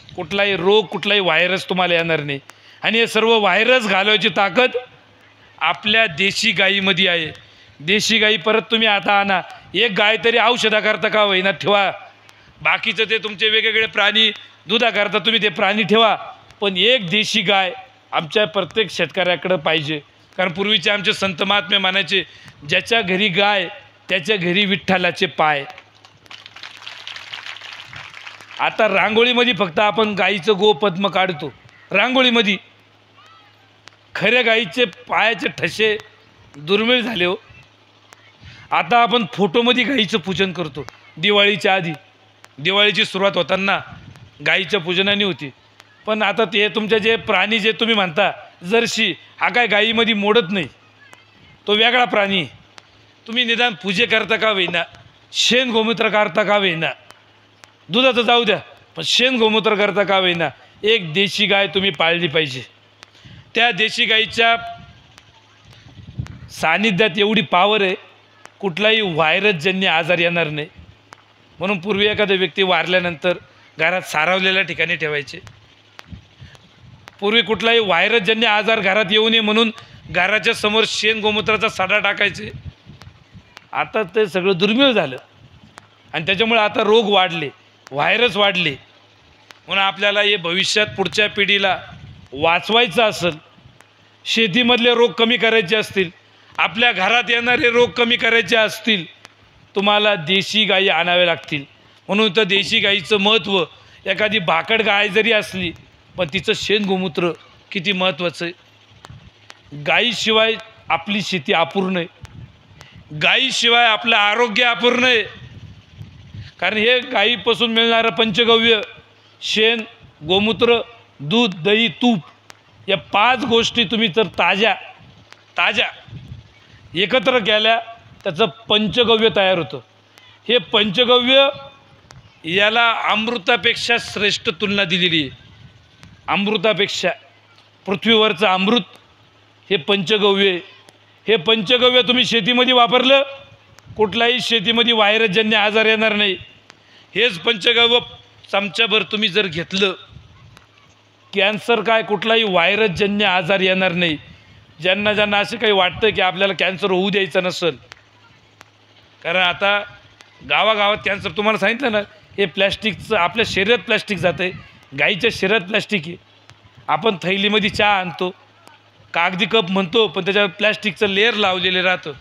कुठलाही रोग, कुठलाही व्हायरस तुम्हाला येणार नाही. आणि हे सर्व व्हायरस घालवायची ताकद आपल्या देशी गाईमध्ये आहे. देशी गाई परत तुम्ही आता आणा, एक गाय तरी औषधाकरता का होईना ठेवा. बाकीचं ते तुमचे वेगवेगळे प्राणी दुधाकरता तुम्ही ते प्राणी ठेवा, पण एक देशी गाय आमच्या प्रत्येक शेतकऱ्याकडं पाहिजे. कारण पूर्वीचे आमचे संत महात्मे म्हणायचे, ज्याच्या घरी गाय त्याच्या घरी विठ्ठलाचे पाय. आता रांगोळीमध्ये फक्त आपण गाईचं गोपद्म काढतो, रांगोळीमध्ये खऱ्या गाईचे पायाचे ठसे दुर्मिळ झाले हो. आता आपण फोटोमध्ये गाईचं पूजन करतो. दिवाळीच्या आधी, दिवाळीची सुरुवात होताना गाईच्या पूजनाने होती. पण आता ते तुमचे जे प्राणी जे तुम्ही म्हणता जर्सी, हा काय गाईमध्ये मोडत नाही, तो वेगळा प्राणी. तुम्ही निदान पूजे करता का होईना, शेण गोमूत्र करता का होईना, दुधाचं जाऊ द्या, पण शेण गोमूत्र करता का होईना, एक देशी गाय तुम्ही पाळली पाहिजे. त्या देशी गाईच्या सानिध्यात एवढी पावर आहे, कुठलाही व्हायरसजन्य आजार येणार नाही. म्हणून पूर्वी एखादा व्यक्ती वारल्यानंतर घरात सारवलेल्या ठिकाणी ठेवायचे. पूर्वी कुठलाही व्हायरसजन्य आजार घरात येऊ नये म्हणून घराच्या समोर शेण गोमूत्राचा सडा टाकायचे. आता ते सगळं दुर्मिळ झालं आणि त्याच्यामुळे आता रोग वाढले, व्हायरस वाढले. म्हणून आपल्याला हे भविष्यात पुढच्या पिढीला वाचवायचं असेल, शेतीमधले रोग कमी करायचे असतील, आपल्या घरात येणारे रोग कमी करायचे असतील, तुम्हाला देशी गाई आणावे लागतील. म्हणून तर देशी गाईचं महत्त्व, एखादी भाकड गाय जरी असली पण तिचं शेण गोमूत्र किती महत्त्वाचं आहे. गाईशिवाय आपली शेती अपूर्ण आहे, गाईशिवाय आपलं आरोग्य अपूर्ण आहे. कारण हे गाईपासून मिळणारं पंचगव्य, शेण, गोमूत्र, दूध, दही, तूप, या 5 गोष्टी तुम्ही जर ताज्या एकत्र केल्या त्याचं पंचगव्य तयार होतं. हे पंचगव्य याला अमृतापेक्षा श्रेष्ठ तुलना दिलेली आहे. अमृतापेक्षा, पृथ्वीवरचं अमृत हे पंचगव्य आहे. हे पंचगव्य तुम्ही शेतीमध्ये वापरलं, कुठलाही शेतीमध्ये व्हायरसजन्य आजार येणार नाही. हेच पंचगव्य चमच्याभर तुम्ही जर घेतलं, कॅन्सर काय कुठलाही व्हायरसजन्य आजार येणार नाही. ज्यांना ज्यांना असं काही वाटतं की आपल्याला कॅन्सर होऊ द्यायचं नसेल, कारण आता गावागावात कॅन्सर, तुम्हाला सांगितलं ना, हे प्लॅस्टिकचं आपल्या शरीरात प्लॅस्टिक जातं आहे, गाईच्या शरीरात प्लॅस्टिक आहे. आपण थैलीमध्ये चहा आणतो, कागदी कप म्हणतो, पण त्याच्यावर प्लॅस्टिकचं लेअर लावलेलं राहतं.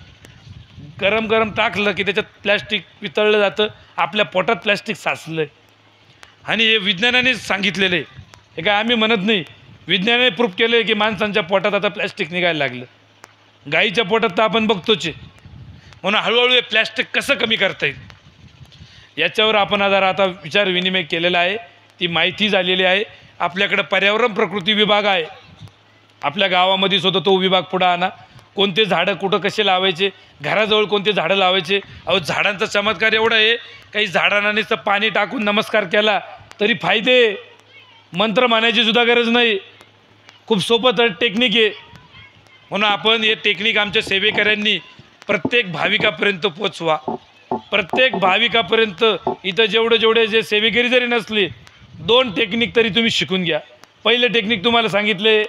गरम गरम टाकलं की त्याच्यात प्लॅस्टिक वितळलं जातं, आपल्या पोटात प्लॅस्टिक साचलं आहे. आणि हे विज्ञानानेच सांगितलेलं आहे, हे काय आम्ही म्हणत नाही, विज्ञानाने प्रूफ केलं आहे की माणसांच्या पोटात आता प्लॅस्टिक निघायला लागलं. गाईच्या पोटात तर आपण बघतोच आहे. म्हणून हळूहळू हे प्लॅस्टिक कसं कमी करता येईल याच्यावर आपण आता विचार विनिमय केलेला आहे, ती माहिती झालेली आहे. आपल्याकडं पर्यावरण प्रकृती विभाग आहे, आपल्या गावामध्ये सुद्धा तो विभाग पुढं आणा. कोणते झाडं कुठं कसे लावायचे, घराजवळ कोणते झाडं लावायचे. अहो, झाडांचा चमत्कार एवढा आहे, काही झाडांना नुसतं पाणी टाकून नमस्कार केला तरी फायदे, मंत्र म्हणायची सुद्धा गरज नाही. खूप सोपं तर टेक्निक आहे. म्हणून आपण हे टेक्निक आमच्या सेवेकऱ्यांनी प्रत्येक भाविकापर्यंत पोचवा. प्रत्येक भाविकापर्यंत इथं जेवढे जे सेवेकरी जरी नसले, 2 टेक्निक तरी तुम्ही शिकून घ्या. पहिले टेक्निक तुम्हाला सांगितले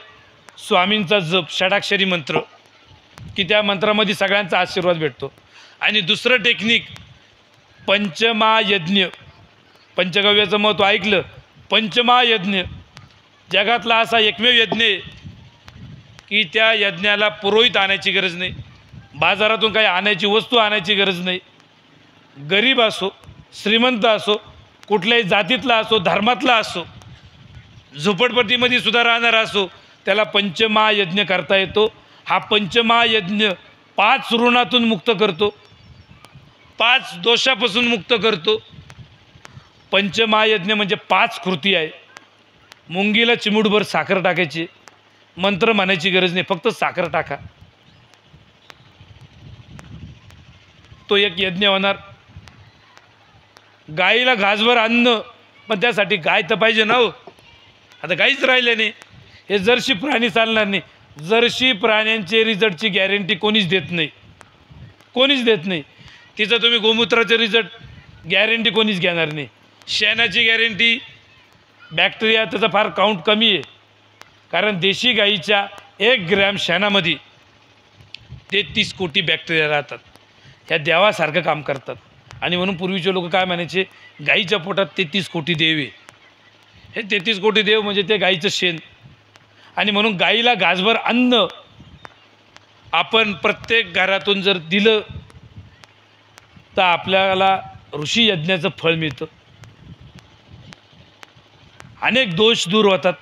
स्वामींचा जप, षडाक्षरी मंत्र, की त्या मंत्रामध्ये सगळ्यांचा आशीर्वाद भेटतो. आणि दुसरं टेक्निक पंचमहायज्ञ. पंचगव्याचं महत्त्व ऐकलं. पंचमहायज्ञ जगातला असा एकमेव यज्ञ आहे की त्या यज्ञाला पुरोहित आणायची गरज नाही, बाजारातून काही आणायची वस्तू आणायची गरज नाही. गरीब असो, श्रीमंत असो, कुठल्याही जातीतला असो, धर्मातला असो, झोपडपट्टीमध्ये सुद्धा राहणारा असो, त्याला पंचमहायज्ञ करता येतो. हा पंचमहायज्ञ 5 ऋणातून मुक्त करतो, 5 दोषापासून मुक्त करतो. पंचमहायज्ञ म्हणजे 5 कृती आहे. मुंगीला चिमूटभर साखर टाकायची, मंत्र म्हणायची गरज नाही, फक्त साखर टाका, तो एक यज्ञ होणार. गाईला घासभर अन्न, पण त्यासाठी गाय तर पाहिजे ना हो. आता गाईच राहिले नाही, हे जर्सी प्राणी चालणार नाही. जर्सी प्राण्यांचे रिझल्टची गॅरंटी कोणीच देत नाही, कोणीच देत नाही. तिचं तुम्ही गोमूत्राचे रिझल्ट गॅरंटी कोणीच घेणार नाही. शेणाची गॅरंटी, बॅक्टेरिया त्याचा फार काउंट कमी आहे, कारण देशी गाईच्या 1 ग्रॅम शेणामध्ये 33 कोटी बॅक्टेरिया राहतात. ह्या देवासारखं काम करतात. आणि म्हणून पूर्वीचे लोक काय म्हणायचे, गाईच्या पोटात 33 कोटी देव आहे. हे 33 कोटी देव म्हणजे ते गाईचं शेण. आणि म्हणून गाईला घासभर अन्न आपण प्रत्येक घरातून जर दिलं तर आपल्याला ऋषी यज्ञाचं फळ मिळतं, अनेक दोष दूर होतात.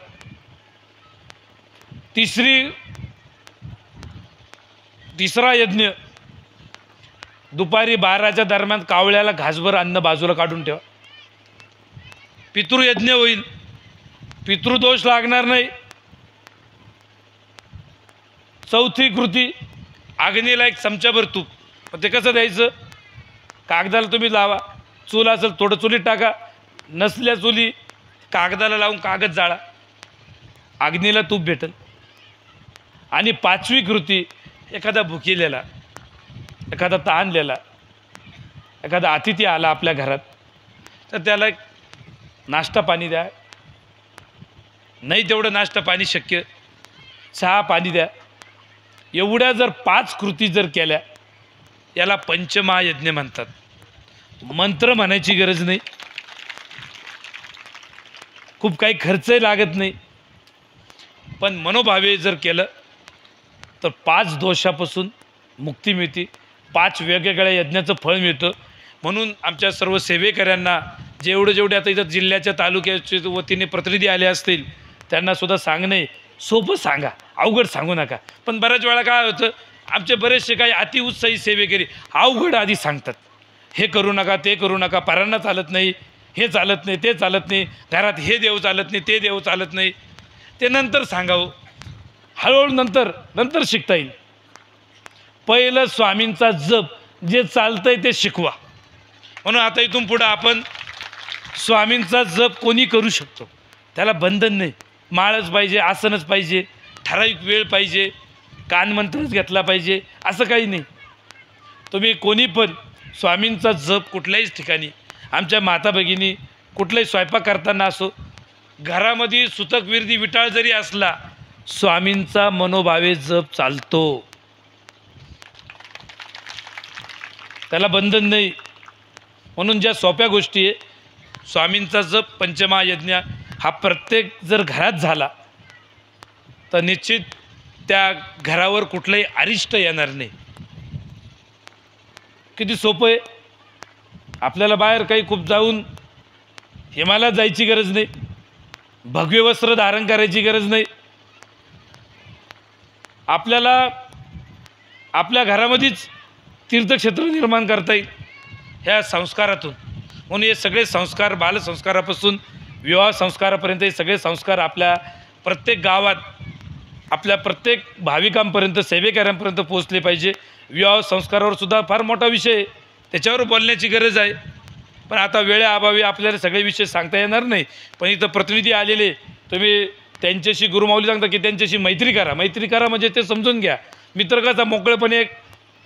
तिसरा यज्ञ, दुपारी 12च्या दरम्यान कावळ्याला घासभर अन्न बाजूला काढून ठेवा, पितृयज्ञ होईल, पितृदोष लागणार नाही. चौथी कृती, अग्नीला 1 चमचाभर तूप. ते कसं द्यायचं, कागदाला तुम्ही लावा, चूल असेल थोडं चुलीत टाका, नसल्या चुली कागदाला लावून कागद जाळा, अग्नीला तूप भेटेल. आणि 5वी कृती, एखादा भुकेलेला, एखादा ताणलेला, एखादा अतिथी आला आपल्या घरात, तर त्याला एक नाश्ता पाणी द्या. नाही तेवढं नाश्ता पाणी शक्य, चहा पाणी द्या. एवढ्या जर 5 कृती जर केल्या, याला पंचमहायज्ञ म्हणतात. मंत्र म्हणायची गरज नाही, खूप काही खर्चही लागत नाही, पण मनोभावे जर केलं तर 5 दोषापासून मुक्ती मिळते, 5 वेगवेगळ्या यज्ञाचं फळ मिळतं. म्हणून आमच्या सर्व सेवेकऱ्यांना जेवढे आता इथं जिल्ह्याच्या तालुक्याच्या वतीने प्रतिनिधी आले असतील, त्यांनासुद्धा सांगणे सोपं सांगा, अवघड सांगू नका. पण बऱ्याच वेळा काय होतं, आमचे बरेचसे काही अतिउत्साही सेवेकरी अवघड आधी सांगतात, हे करू नका, ते करू नका, पारांना चालत नाही, हे चालत नाही, ते चालत नाही, घरात हे देव चालत नाही, ते देव चालत नाही. ते नंतर सांगावं, हळूहळू नंतर शिकता येईल. पहिलं स्वामींचा जप जे चालतंय ते शिकवा. म्हणून आता इथून पुढं आपण स्वामींचा जप कोणी करू शकतो, त्याला बंधन नाही. माळच पाहिजे, आसनच पाहिजे, ठराविक वेळ पाहिजे, कानमंत्रच घेतला पाहिजे, असं काही नाही. तुम्ही कोणी पण स्वामींचा जप कुठल्याही ठिकाणी, आमच्या माता भगिनी कुठलाही स्वयंपाक करताना असो, घरामध्ये सुतक विरदी विटाळ जरी असला स्वामींचा मनोभावे जप चालतो, त्याला बंधन नाही. म्हणून ज्या सोप्या गोष्टी आहे, स्वामींचा जप पंचमहायज्ञ हा प्रत्येक जर घरात झाला तर निश्चित त्या घरावर कुठलंही अरिष्ट येणार नाही. किती सोपं आहे. आपल्याला बाहेर काही खूप जाऊन हिमालयात जायची गरज नाही, भगवे वस्त्र धारण करायची गरज नाही. आपल्याला आपल्या घरामध्येच तीर्थक्षेत्र निर्माण करता येईल ह्या संस्कारातून. म्हणून हे सगळे संस्कार, बालसंस्कारापासून विवाह संस्कारापर्यंत हे सगळे संस्कार आपल्या प्रत्येक गावात, आपल्या प्रत्येक भाविकांपर्यंत, सेवेकऱ्यांपर्यंत पोहोचले पाहिजे. विवाह संस्कारावर सुद्धा फार मोठा विषय आहे, त्याच्यावर बोलण्याची गरज आहे. पण आता वेळेअभावी आपल्याला सगळे विषय सांगता येणार नाही. पण इथं प्रतिनिधी आलेले, तुम्ही त्यांच्याशी, गुरुमाऊली सांगता की त्यांच्याशी मैत्री करा. मैत्री करा म्हणजे ते समजून घ्या, मित्र कसा मोकळेपणे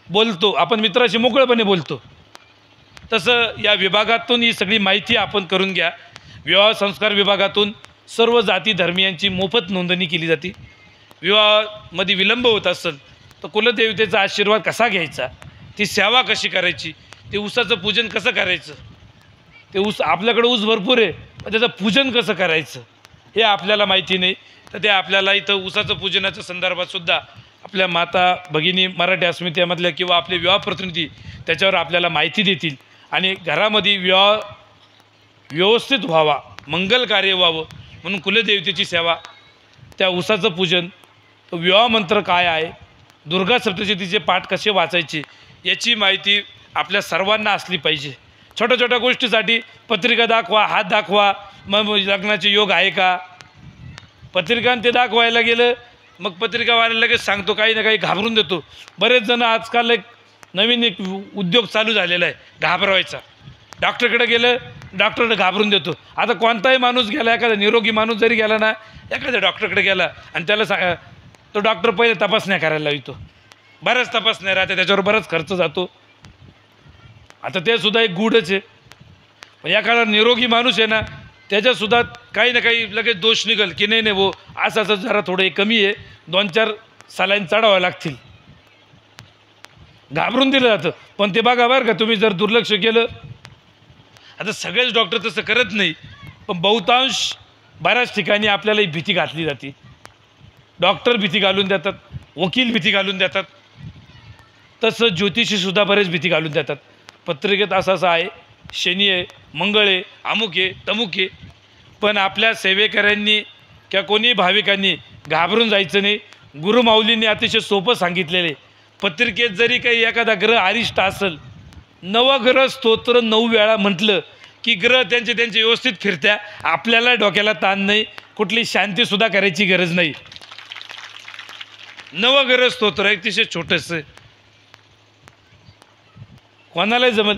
बोलतो, आपण मित्राशी मोकळेपणे बोलतो, तसं या विभागातून ही सगळी माहिती आपण करून घ्या. विवाह संस्कार विभागातून सर्व जाती धर्मियांची मोफत नोंदणी केली जाते. विवाहामध्ये विलंब होत असेल तर कुलदेवतेचा आशीर्वाद कसा घ्यायचा, ती सेवा कशी करायची, ते ऊसाचं पूजन कसं करायचं, ते ऊस आपल्याकडे ऊस भरपूर आहे पण त्याचं पूजन कसं करायचं हे आपल्याला माहिती नाही. तर ते आपल्याला इथं ऊसाचं पूजनाच्या संदर्भात सुद्धा आपल्या माता भगिनी मराठी अस्मितेमधल्या किंवा आपले विवाह प्रतिनिधी त्याच्यावर आपल्याला माहिती देतील. आणि घरामध्ये विवाह व्यवस्थित व्हावा, मंगल कार्य व्हावं म्हणून कुलदेवतेची सेवा, त्या ऊसाचं पूजन, तो विवाह मंत्र काय आहे, दुर्गा सप्तशतीचे पाठ कसे वाचायचे याची माहिती आपल्या सर्वांना असली पाहिजे. छोट्या छोट्या गोष्टीसाठी पत्रिका दाखवा, हात दाखवा, मग लग्नाचे योग आहे का, पत्रिकान ते दाखवायला गेलं मग पत्रिकावाल्याला लगेच सांगतो, काही ना काही घाबरून देतो. बरेच जण आजकाल एक नवीन उद्योग चालू झालेला आहे घाबरवायचा. डॉक्टरकडे गेलं, डॉक्टर घाबरून देतो. आता कोणताही माणूस गेला, एखादा निरोगी माणूस जरी गेला ना, एखाद्या डॉक्टरकडे गेला आणि त्याला तो डॉक्टर पहिले तपासण्या करायला लावतो. बऱ्याच तपासण्या राहते, त्याच्यावर बराच खर्च जातो. आता ते सुद्धा एक गूढच आहे. पण एखादा निरोगी माणूस आहे ना, त्याच्यातसुद्धा काही ना काही लगेच दोष निघल की नाही हो असं असं जरा थोडं कमी आहे, 2-4 सलाईन चढावं लागतील, घाबरून दिलं जातं. पण ते बघा बरं का, तुम्ही जर दुर्लक्ष केलं, आता सगळेच डॉक्टर तसं करत नाही पण बहुतांश बऱ्याच ठिकाणी आपल्याला ही भीती घातली जाते. डॉक्टर भीती घालून देतात, वकील भीती घालून देतात, तसं ज्योतिषीसुद्धा बरेच भीती घालून देतात. पत्रिकेत असं असं आहे, शनी आहे, मंगळ आहे, अमुक आहे, तमुक आहे. पण आपल्या सेवेकऱ्यांनी किंवा कोणी भाविकांनी घाबरून जायचं नाही. गुरुमाऊलींनी अतिशय सोपं सांगितलेले, पत्रिकेत जरी काही एखादा ग्रह अरिष्ट असेल, नवग्रह स्तोत्र 9 वेळा म्हटलं की ग्रह त्यांचे व्यवस्थित फिरत्या. आपल्याला डोक्याला ताण नाही, कुठली शांतीसुद्धा करायची गरज नाही. नवग्रह स्तोत्र अतिशय छोटंसं, कोणालाही जमल.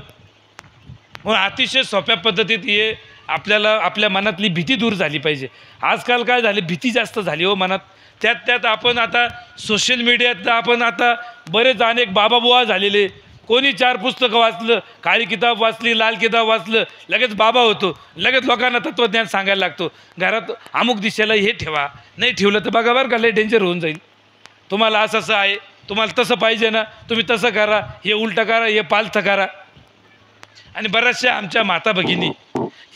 म्हणून अतिशय सोप्या पद्धतीत हे आपल्याला आपल्या मनातली भीती दूर झाली पाहिजे. आजकाल काय झाले, भीती जास्त झाली हो मनात. त्यात आपण आता सोशल मीडियात आपण आता बरेच अनेक बाबाबुवा झालेले, कोणी 4 पुस्तकं वाचलं, काळी किताब वाचली, लाल किताब वाचलं, लगेच बाबा होतो, लगेच लोकांना तत्त्वज्ञान सांगायला लागतो. घरात अमुक दिशेला हे ठेवा, नाही ठेवलं तर बघा बरं का लय डेंजर होऊन जाईल. तुम्हाला असं असं आहे, तुम्हाला तसं पाहिजे ना, तुम्ही तसं करा, हे उलटं करा, हे पालथं करा. आणि बऱ्याचशा आमच्या माता भगिनी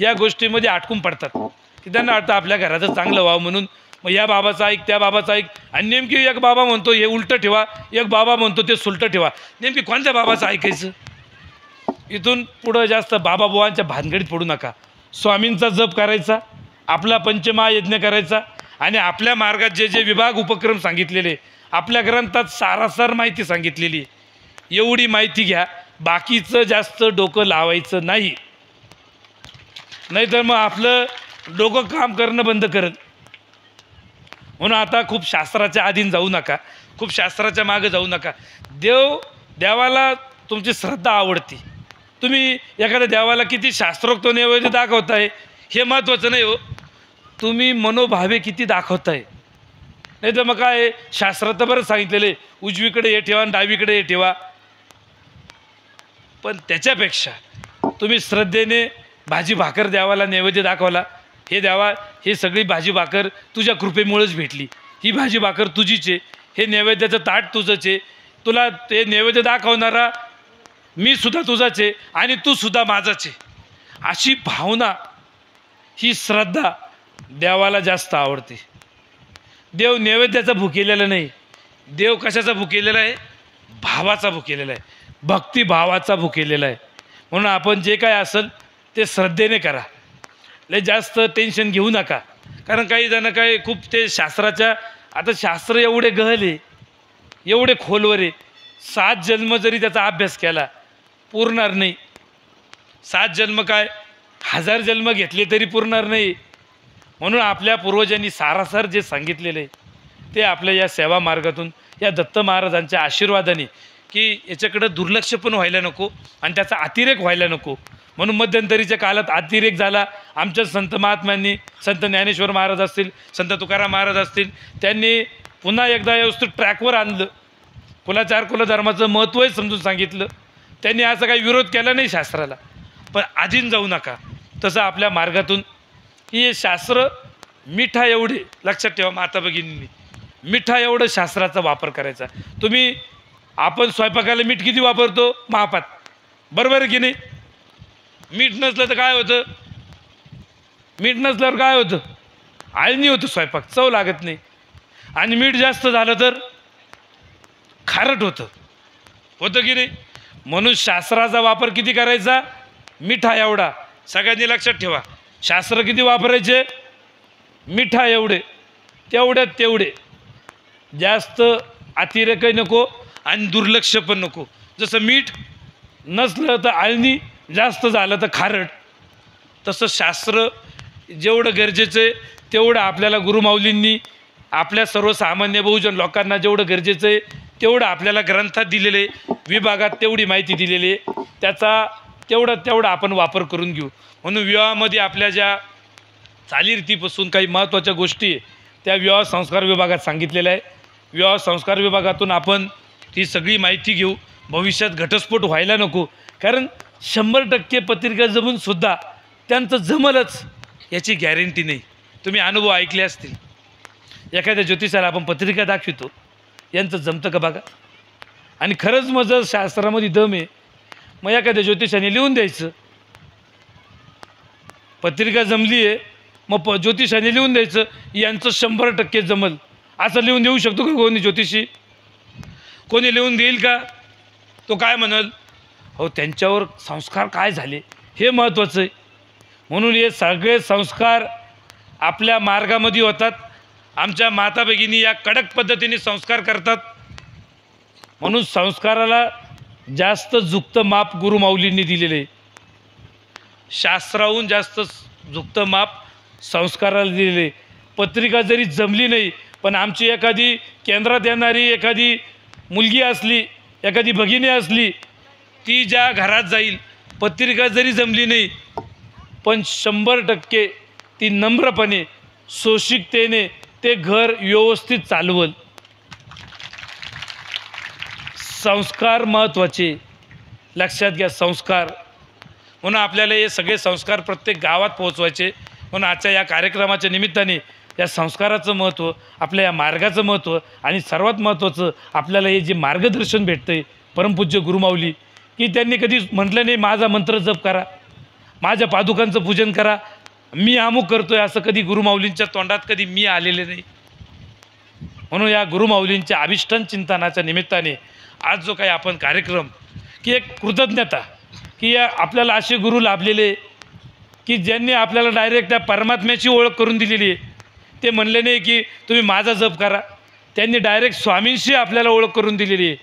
या गोष्टीमध्ये अटकून पडतात की त्यांना वाटतं आपल्या घराचं चांगलं व्हावं म्हणून मग या बाबाचं ऐक, त्या बाबाचं ऐक. आणि नेमकी एक बाबा म्हणतो हे उलटं ठेवा, एक बाबा म्हणतो ते सुलटं ठेवा. नेमकी कोणत्या बाबाचं ऐकायचं? इथून पुढं जास्त बाबाबुवांच्या भानगडीत पडू नका. स्वामींचा जप करायचा, आपला पंचमहायज्ञ करायचा आणि आपल्या मार्गात जे जे विभाग उपक्रम सांगितलेले, आपल्या ग्रंथात सारासार माहिती सांगितलेली आहे, एवढी माहिती घ्या. बाकीचं जास्त डोकं लावायचं नाही, नाहीतर मग आपलं डोकं काम करणं बंद करत. म्हणून आता खूप शास्त्राच्या अधीन जाऊ नका, खूप शास्त्राच्या मागे जाऊ नका. देवाला तुमची श्रद्धा आवडते. तुम्ही एखाद्या देवाला किती शास्त्रोक्त नैवेद्य दाखवताय हे महत्त्वाचं नाही हो, तुम्ही मनोभावे किती दाखवताय. नाही तर मग काय, शास्त्रात तर बरंच सांगितलेलं आहे, उजवीकडे हे ठेवा आणि डावीकडे हे ठेवा. पण त्याच्यापेक्षा तुम्ही श्रद्धेने भाजी भाकर देवाला नैवेद्य दाखवला, हे देवा हे सगळी भाजी भाकर तुझ्या कृपेमुळेच भेटली, ही भाजी भाकर तुझीच आहे, हे नैवेद्याचं ताट तुझंच आहे, तुला ते नैवेद्य दाखवणारा मी सुद्धा तुझाच आहे आणि तू सुद्धा माझाच आहे, अशी भावना, ही श्रद्धा देवाला जास्त आवडते. देव नैवेद्याचा भुकेलेला नाही, देव कशाचा भुकेलेला आहे? भावाचा भुकेलेला आहे, भक्तिभावाचा भुकेलेला आहे. म्हणून आपण जे काय असेल ते श्रद्धेने करा, लय जास्त टेन्शन घेऊ नका. कारण काही जण काय खूप ते शास्त्राच्या, आता शास्त्र एवढे गहल आहे, एवढे खोलवर आहे, 7 जन्म जरी त्याचा अभ्यास केला पुरणार नाही. 7 जन्म काय 1000 जन्म घेतले तरी पुरणार नाही. म्हणून आपल्या पूर्वजांनी सारासार जे सांगितलेले आहे ते आपल्या या सेवा मार्गातून, या दत्त महाराजांच्या आशीर्वादाने, की याच्याकडं दुर्लक्ष पण व्हायला नको आणि त्याचा अतिरेक व्हायला नको. म्हणून मध्यंतरीच्या काळात अतिरेक झाला. आमच्या संत महात्म्यांनी, संत ज्ञानेश्वर महाराज असतील, संत तुकाराम महाराज असतील, त्यांनी पुन्हा एकदा व्यवस्थित ट्रॅकवर आणलं, कुलाचार कुलधर्माचं महत्त्वही समजून सांगितलं. त्यांनी असं काही विरोध केला नाही शास्त्राला, पण आधीन जाऊ नका. तसं आपल्या मार्गातून हे शास्त्र मिठा एवढे, लक्षात ठेवा माता भगिनींनी, मिठा एवढं शास्त्राचा वापर करायचा. तुम्ही, आपण स्वयंपाकाला मीठ किती वापरतो? मापात, बरोबर आहे की नाही? मीठ नसलं तर काय होतं? मीठ नसल्यावर काय होतं? आळणी होतं स्वयंपाक, चव लागत नाही. आणि मीठ जास्त झालं तर खारट होतं की नाही? म्हणून शास्त्राचा वापर किती करायचा? मिठा एवढा. सगळ्यांनी लक्षात ठेवा, शास्त्र किती वापरायचे? मिठा एवढे, तेवढ्यात तेवढे, जास्त अतिरेकही नको आणि दुर्लक्ष पण नको. जसं मीठ नसलं तर आळणी, जास्त झालं तर खारट, तसं शास्त्र जेवढं गरजेचं आहे तेवढं आपल्याला गुरुमाऊलींनी, आपल्या सर्वसामान्य बहुजन लोकांना जेवढं गरजेचं आहे तेवढं आपल्याला ग्रंथात दिलेले, विभागात तेवढी माहिती दिलेली आहे, त्याचा तेवढा आपण वापर करून घेऊ. म्हणून विवाहामध्ये आपल्या ज्या चालीरीतीपासून काही महत्त्वाच्या गोष्टी आहे त्या विवाह संस्कार विभागात सांगितलेल्या आहे. विवाह संस्कार विभागातून आपण ती सगळी माहिती घेऊ. भविष्यात घटस्फोट व्हायला नको, कारण 100% पत्रिका जमूनसुद्धा त्यांचं जमलंच याची गॅरंटी नाही. तुम्ही अनुभव ऐकले असतील, एखाद्या ज्योतिषाला आपण पत्रिका दाखवितो, यांचं जमतं का बघा. आणि खरंच मग जर शास्त्रामध्ये दम आहे, मग एखाद्या ज्योतिषाने लिहून द्यायचं, पत्रिका जमली आहे, मग ज्योतिषाने लिहून द्यायचं यांचं 100% जमल, असं लिहून देऊ शकतो का कोणी ज्योतिषी? कोणी लिहून देईल का? तो काय म्हणाल? हो, त्यांच्यावर संस्कार काय झाले हे महत्त्वाचं आहे. म्हणून हे सगळे संस्कार आपल्या मार्गामध्ये होतात. आमच्या माता भगिनी या कडक पद्धतीने संस्कार करतात. म्हणून संस्काराला जास्त झुकतं माप गुरुमाऊलींनी दिलेले आहे. शास्त्राहून जास्त झुकतं माप संस्काराला दिलेले. पत्रिका जरी जमली नाही, पण आमची एखादी केंद्रात येणारी एखादी मुलगी असली, एखादी भगिनी असली, ती ज्या घरात जाईल, पत्रिका जरी जमली नाही, पण 100% ती नम्रपणे, सोशिकतेने ते घर व्यवस्थित चालवल. संस्कार महत्त्वाचे, लक्षात घ्या, संस्कार. म्हणून आपल्याला हे सगळे संस्कार प्रत्येक गावात पोहोचवायचे. म्हणून आजच्या या कार्यक्रमाच्या निमित्ताने या संस्काराचं महत्त्व, आपल्या या मार्गाचं महत्त्व, आणि सर्वात महत्त्वाचं आपल्याला हे जे मार्गदर्शन भेटतं आहे परमपूज्य गुरुमाऊली, की त्यांनी कधी म्हटलं नाही माझा मंत्र जप करा, माझ्या पादुकांचं पूजन करा, मी अमुक करतोय, असं कधी गुरुमाऊलींच्या तोंडात कधी मी आलेले नाही. म्हणून या गुरुमाऊलींच्या अभिष्टन चिंतनाच्या निमित्ताने आज जो काही आपण कार्यक्रम, की एक कृतज्ञता, की या आपल्याला असे गुरु लाभलेले की ज्यांनी आपल्याला डायरेक्ट त्या परमात्म्याची ओळख करून दिलेली आहे. ते म्हणले नाही की तुम्ही माझा जप करा, त्यांनी डायरेक्ट स्वामींशी आपल्याला ओळख करून दिलेली आहे.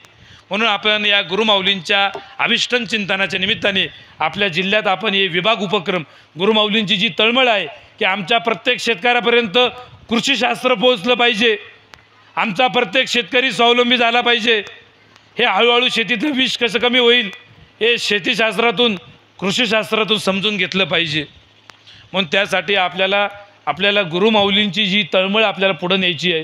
म्हणून आपण या गुरुमाऊलींच्या अभिष्टन चिंतनाच्या निमित्ताने आपल्या जिल्ह्यात आपण हे विभाग उपक्रम, गुरुमाऊलींची जी तळमळ आहे की आमच्या प्रत्येक शेतकऱ्यापर्यंत कृषीशास्त्र पोहोचलं पाहिजे, आमचा प्रत्येक शेतकरी स्वावलंबी झाला पाहिजे, हे हळूहळू शेतीतलं विष कसं कमी होईल हे शेतीशास्त्रातून, कृषीशास्त्रातून समजून घेतलं पाहिजे. म्हणून त्यासाठी आपल्याला गुरुमाऊलींची जी तळमळ आपल्याला पुढं न्यायची आहे.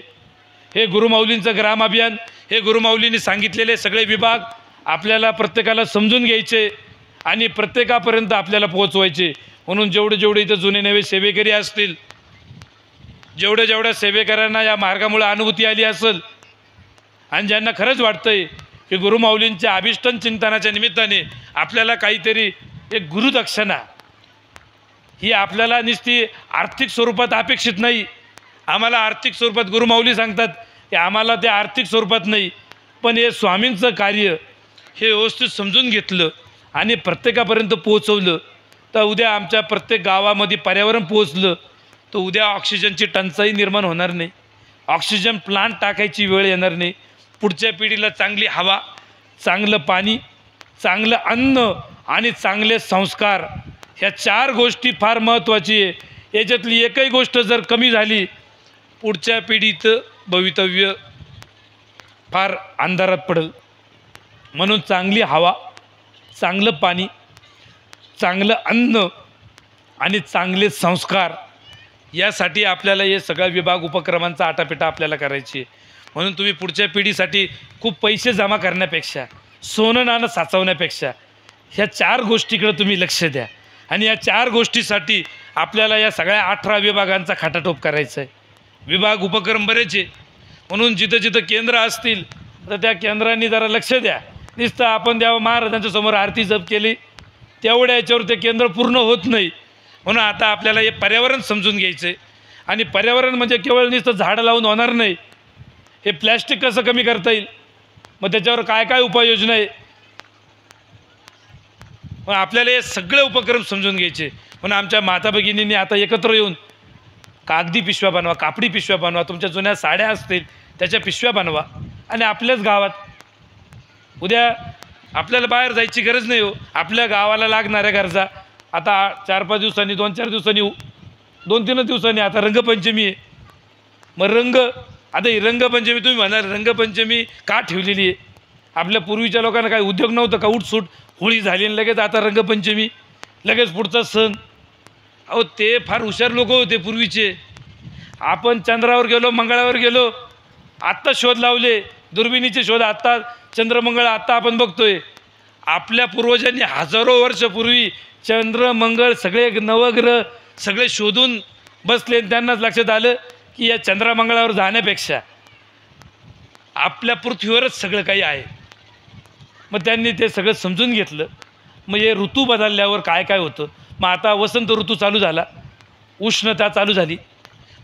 हे गुरुमाऊलींचं ग्राम अभियान, हे गुरुमाऊलींनी सांगितलेले सगळे विभाग आपल्याला प्रत्येकाला समजून घ्यायचे आणि प्रत्येकापर्यंत आपल्याला पोहोचवायचे. म्हणून जेवढे इथं जुने नवे सेवेकरी असतील, जेवढ्या सेवेकरांना या मार्गामुळे अनुभूती आली असेल आणि ज्यांना खरंच वाटतंय की गुरुमाऊलींच्या अभिष्टन चिंतनाच्या निमित्ताने आपल्याला काहीतरी एक गुरुदक्षिणा ही आपल्याला नुसती आर्थिक स्वरूपात अपेक्षित नाही. आम्हाला आर्थिक स्वरूपात गुरुमाऊली सांगतात की आम्हाला ते आर्थिक स्वरूपात नाही, पण हे स्वामींचं कार्य हे व्यवस्थित समजून घेतलं आणि प्रत्येकापर्यंत पोहोचवलं तर उद्या आमच्या प्रत्येक गावामध्ये पर्यावरण पोहोचलं तर उद्या ऑक्सिजनची टंचाई निर्माण होणार नाही, ऑक्सिजन प्लांट टाकायची वेळ येणार नाही. पुढच्या पिढीला चांगली हवा, चांगलं पाणी, चांगलं अन्न आणि चांगले संस्कार, ह्या 4 गोष्टी फार महत्त्वाची आहे. याच्यातली एकही गोष्ट जर कमी झाली पुढच्या पिढीचं भवितव्य फार अंधारात पडेल. म्हणून चांगली हवा, चांगलं पाणी, चांगलं अन्न आणि चांगले संस्कार यासाठी आपल्याला हे सगळा विभाग उपक्रमांचा आटापिटा आपल्याला करायची आहे. म्हणून तुम्ही पुढच्या पिढीसाठी खूप पैसे जमा करण्यापेक्षा, सोनं नाणं साचवण्यापेक्षा ह्या 4 गोष्टीकडे तुम्ही लक्ष द्या. आणि या 4 गोष्टीसाठी आपल्याला या सगळ्या 18 विभागांचा खाटाटोप करायचा आहे. विभाग उपक्रम बरेच आहे, म्हणून जिथं जिथं केंद्र असतील तर त्या केंद्रांनी जरा लक्ष द्या. नुसतं आपण देवा महाराजांच्या समोर आरती जप केली तेवढ्या याच्यावर ते केंद्र पूर्ण होत नाही. म्हणून आता आपल्याला हे पर्यावरण समजून घ्यायचं आहे. आणि पर्यावरण म्हणजे केवळ नुसतं झाडं लावून होणार नाही, हे प्लॅस्टिक कसं कमी करता येईल, मग त्याच्यावर काय काय उपाययोजना आहे, मग आपल्याला हे सगळे उपक्रम समजून घ्यायचे. म्हणून आमच्या माता भगिनींनी आता एकत्र येऊन कागदी पिशव्या बनवा, कापडी पिशव्या बनवा, तुमच्या जुन्या साड्या असतील त्याच्या पिशव्या बनवा आणि आपल्याच गावात उद्या आपल्याला बाहेर जायची गरज नाही हो. आपल्या गावाला लागणाऱ्या गरजा आता 4-5 दिवसांनी, 2-4 दिवसांनी, 2-3 दिवसांनी आता रंगपंचमी आहे. मग आता ही रंगपंचमी तुम्ही म्हणाल रंगपंचमी का ठेवलेली आहे? आपल्या पूर्वीच्या लोकांना काही उद्योग नव्हतं का? उठसूट होळी झाली आणि लगेच आता रंगपंचमी, लगेच पुढचा सण. अहो ते फार हुशार लोक होते पूर्वीचे. आपण चंद्रावर गेलो, मंगळावर गेलो, आत्ता शोध लावले, दुर्बिणीचे शोध आत्ता, चंद्रमंगळ आत्ता आपण बघतोय. आपल्या पूर्वजांनी हजारो वर्षापूर्वी चंद्र मंगळ सगळे नवग्रह सगळे शोधून बसले. त्यांनाच लक्षात आलं की या चंद्रमंगळावर जाण्यापेक्षा आपल्या पृथ्वीवरच सगळं काही आहे. मग त्यांनी ते सगळं समजून घेतलं. मग हे ऋतू बदलल्यावर काय काय होतं. मग आता वसंत ऋतू चालू झाला, उष्णता चालू झाली.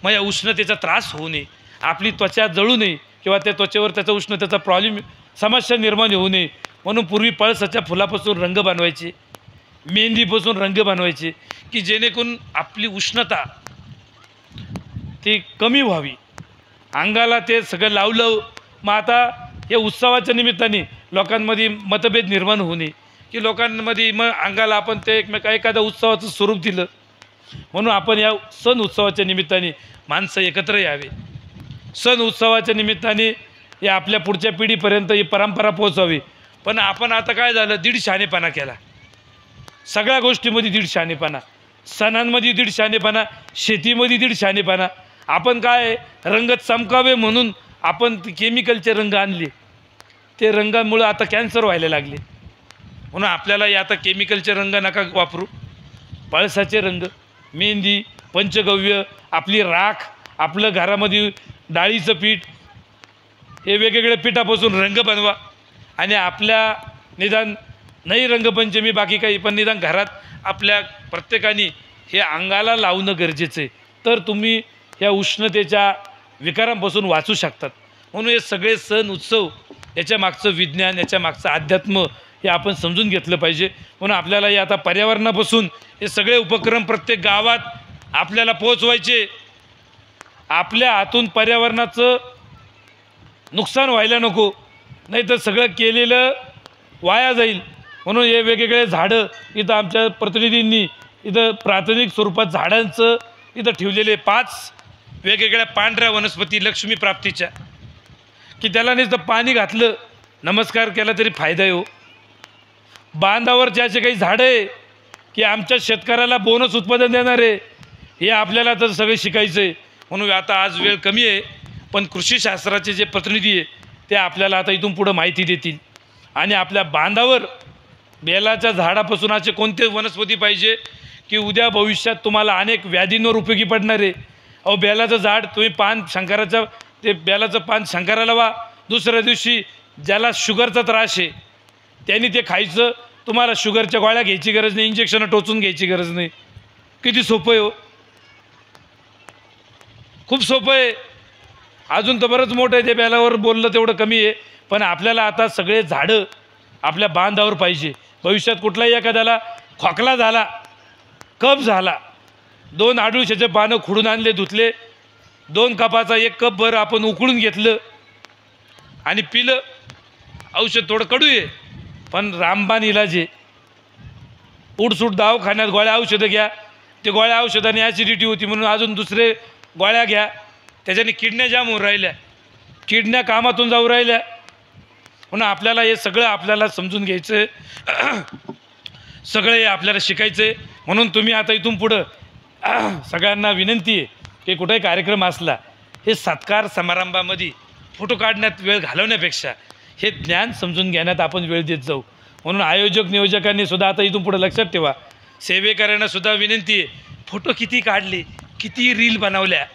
मग या उष्णतेचा त्रास होऊ नये, आपली त्वचा जळू नये किंवा त्या त्वचेवर त्याचा उष्णतेचा प्रॉब्लेम समस्या निर्माण होऊ नये म्हणून पूर्वी पळसाच्या फुलापासून रंग बनवायचे, मेहंदीपासून रंग बनवायचे की जेणेकरून आपली उष्णता ती कमी व्हावी, अंगाला ते सगळं लावलं. मग आता या उत्सवाच्या निमित्ताने लोकांमध्ये मतभेद निर्माण होऊ नये की लोकांमध्ये मग अंगाला आपण ते एखाद्या उत्सवाचं स्वरूप दिलं. म्हणून आपण या सण उत्सवाच्या निमित्ताने माणसं एकत्र यावे. सण उत्सवाच्या निमित्ताने या आपल्या पुढच्या पिढीपर्यंत ही परंपरा पोहोचावी. पण आपण आता काय झालं, दीड शहाणेपणा केला. सगळ्या गोष्टीमध्ये दीड शहाणेपणा, सणांमध्ये दीड शहाणेपणा, शेतीमध्ये दीड शहाणेपणा. आपण काय रंग चमकावे म्हणून आपण केमिकलचे रंग आणले, ते रंगामुळं आता कॅन्सर व्हायला लागले. म्हणून आपल्याला या आता केमिकलचे रंग नका वापरू. पळसाचे रंग, मेहंदी, पंचगव्य, आपली राख, आपलं घरामध्ये डाळीचं पीठ, हे वेगवेगळ्या पिठापासून रंग बनवा. आणि आपल्या निदान नाही रंगपंचमी बाकी काही, पण निदान घरात आपल्या प्रत्येकाने हे अंगाला लावणं गरजेचं आहे. तर तुम्ही ह्या उष्णतेच्या विकारांपासून वाचू शकतात. म्हणून हे सगळे सण उत्सव याच्या मागचं विज्ञान, याच्या मागचं अध्यात्म हे आपण समजून घेतलं पाहिजे. म्हणून आपल्याला हे आता पर्यावरणापासून हे सगळे उपक्रम प्रत्येक गावात आपल्याला पोहोचवायचे. आपल्या हातून पर्यावरणाचं नुकसान व्हायला नको, नाही तर सगळं केलेलं वाया जाईल. म्हणून हे वेगवेगळे झाडं इथं आमच्या प्रतिनिधींनी इथं प्राथमिक स्वरूपात झाडांचं इथं ठेवलेले 5 वेगवेगळ्या पांढऱ्या वनस्पती लक्ष्मी प्राप्तीच्या, की त्याला नुसतं पाणी घातलं, नमस्कार केला तरी फायदा आहे हो. बांधावरचे असे काही झाडं आहे की आमच्या शेतकऱ्याला बोनस उत्पादन देणार आहे, हे आपल्याला तर सगळं शिकायचं आहे. म्हणून आता आज वेळ कमी आहे, पण कृषीशास्त्राचे जे प्रतिनिधी आहे ते आपल्याला आता इथून पुढं माहिती देतील. आणि आपल्या बांधावर बेलाच्या झाडापासून असे कोणते वनस्पती पाहिजे की उद्या भविष्यात तुम्हाला अनेक व्याधींवर उपयोगी पडणार आहे. अहो बेलाचं झाड तुम्ही पान शंकराचं ते बेलाचं पान शंकराला वा, दुसऱ्या दिवशी ज्याला शुगरचा त्रास आहे त्यांनी ते खायचं, तुम्हाला शुगरच्या गोळ्या घ्यायची गरज नाही, इंजेक्शनं टोचून घ्यायची गरज नाही. किती सोपं आहे हो, खूप सोपं आहे. अजून तर बरंच मोठं आहे, ते बेलावर बोललं तेवढं कमी आहे. पण आपल्याला आता सगळे झाडं आपल्या बांधावर पाहिजे. भविष्यात कुठलाही एखाद्याला खोकला झाला, कफ झाला, 2 आडुळशाचे पानं खुडून आणले, धुतले, 2 कपाचा 1 कप भर आपण उकळून घेतलं आणि पिलं. औषध थोडं कडू आहे पण रामबाण इलाज आहे. उठसूट दवाखान्यात गोळ्या औषधं घ्या, ते गोळ्या औषधाने ॲसिडिटी होती म्हणून अजून दुसरे गोळ्या घ्या, त्याच्याने किडन्या जाम होऊन राहिल्या, किडन्या कामातून जाऊ राहिल्या. म्हणून आपल्याला हे सगळं आपल्याला समजून घ्यायचं आहे, सगळं हे आपल्याला शिकायचं आहे. म्हणून तुम्ही आता इथून पुढं सगळ्यांना विनंती आहे की कुठेही कार्यक्रम असला, हे सत्कार समारंभामध्ये फोटो काढण्यात वेळ घालवण्यापेक्षा हे ज्ञान समजून घेण्यात आपण वेळ देत जाऊ. म्हणून आयोजक नियोजकांनी सुद्धा आता इथून पुढं लक्षात ठेवा, सेवेकऱ्यांना सुद्धा विनंती आहे, फोटो किती काढले, किती रील बनवल्या,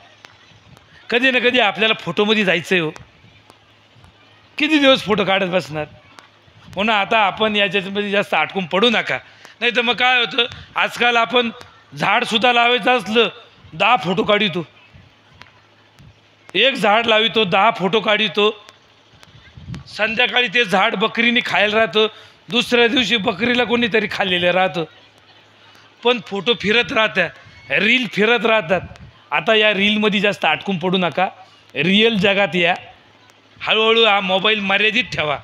कधी ना कधी आपल्याला फोटोमध्ये जायचं आहे हो. किती दिवस फोटो काढत बसणार. म्हणून आता आपण याच्यामध्ये जास्त अटकून पडू नका. नाही तर मग काय होतं, आजकाल आपण झाडसुद्धा लावायचं असलं 10 फोटो काढितो, 1 झाड लावितो 10 फोटो काढितो. संध्याकाळी ते झाड बकरीने खायला राहतं, दुसऱ्या दिवशी बकरीला कोणीतरी खाल्लेलं राहतं. पण फोटो फिरत राहतात, रील फिरत राहतात. आता या रीलमध्ये जास्त अटकून पडू नका, रिअल जगात या. हळूहळू हा मोबाईल मर्यादित ठेवा.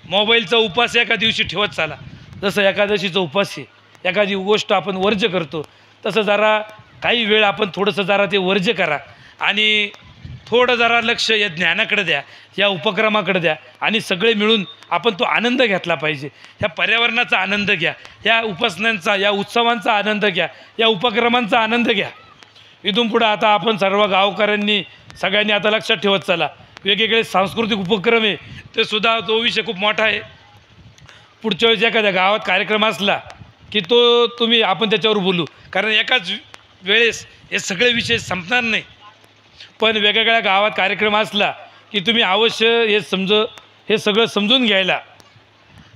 मोबाईलचा उपास एका दिवशी ठेवत चाला. जसं एकादशीचा उपास आहे, एखादी गोष्ट आपण वर्ज्य करतो, तसं जरा काही वेळ आपण थोडंसं जरा ते वर्ज्य करा आणि थोडं जरा लक्ष या ज्ञानाकडे द्या, या उपक्रमाकडे द्या आणि सगळे मिळून आपण तो आनंद घेतला पाहिजे. ह्या पर्यावरणाचा आनंद घ्या, या उपासनांचा, या उत्सवांचा आनंद घ्या, या उपक्रमांचा आनंद घ्या. इथून पुढं आता आपण सर्व गावकऱ्यांनी सगळ्यांनी आता लक्षात ठेवत चला, वेगवेगळे सांस्कृतिक उपक्रम आहे ते सुद्धा, तो विषय खूप मोठा आहे. पुढच्या वेळेस एखाद्या गावात कार्यक्रम असला की तो तुम्ही आपण त्याच्यावर बोलू, कारण एकाच वेळेस हे सगळे विषय संपणार नाही. पण वेगवेगळ्या गावात कार्यक्रम असला की तुम्ही अवश्य हे सगळं समजून घ्यायला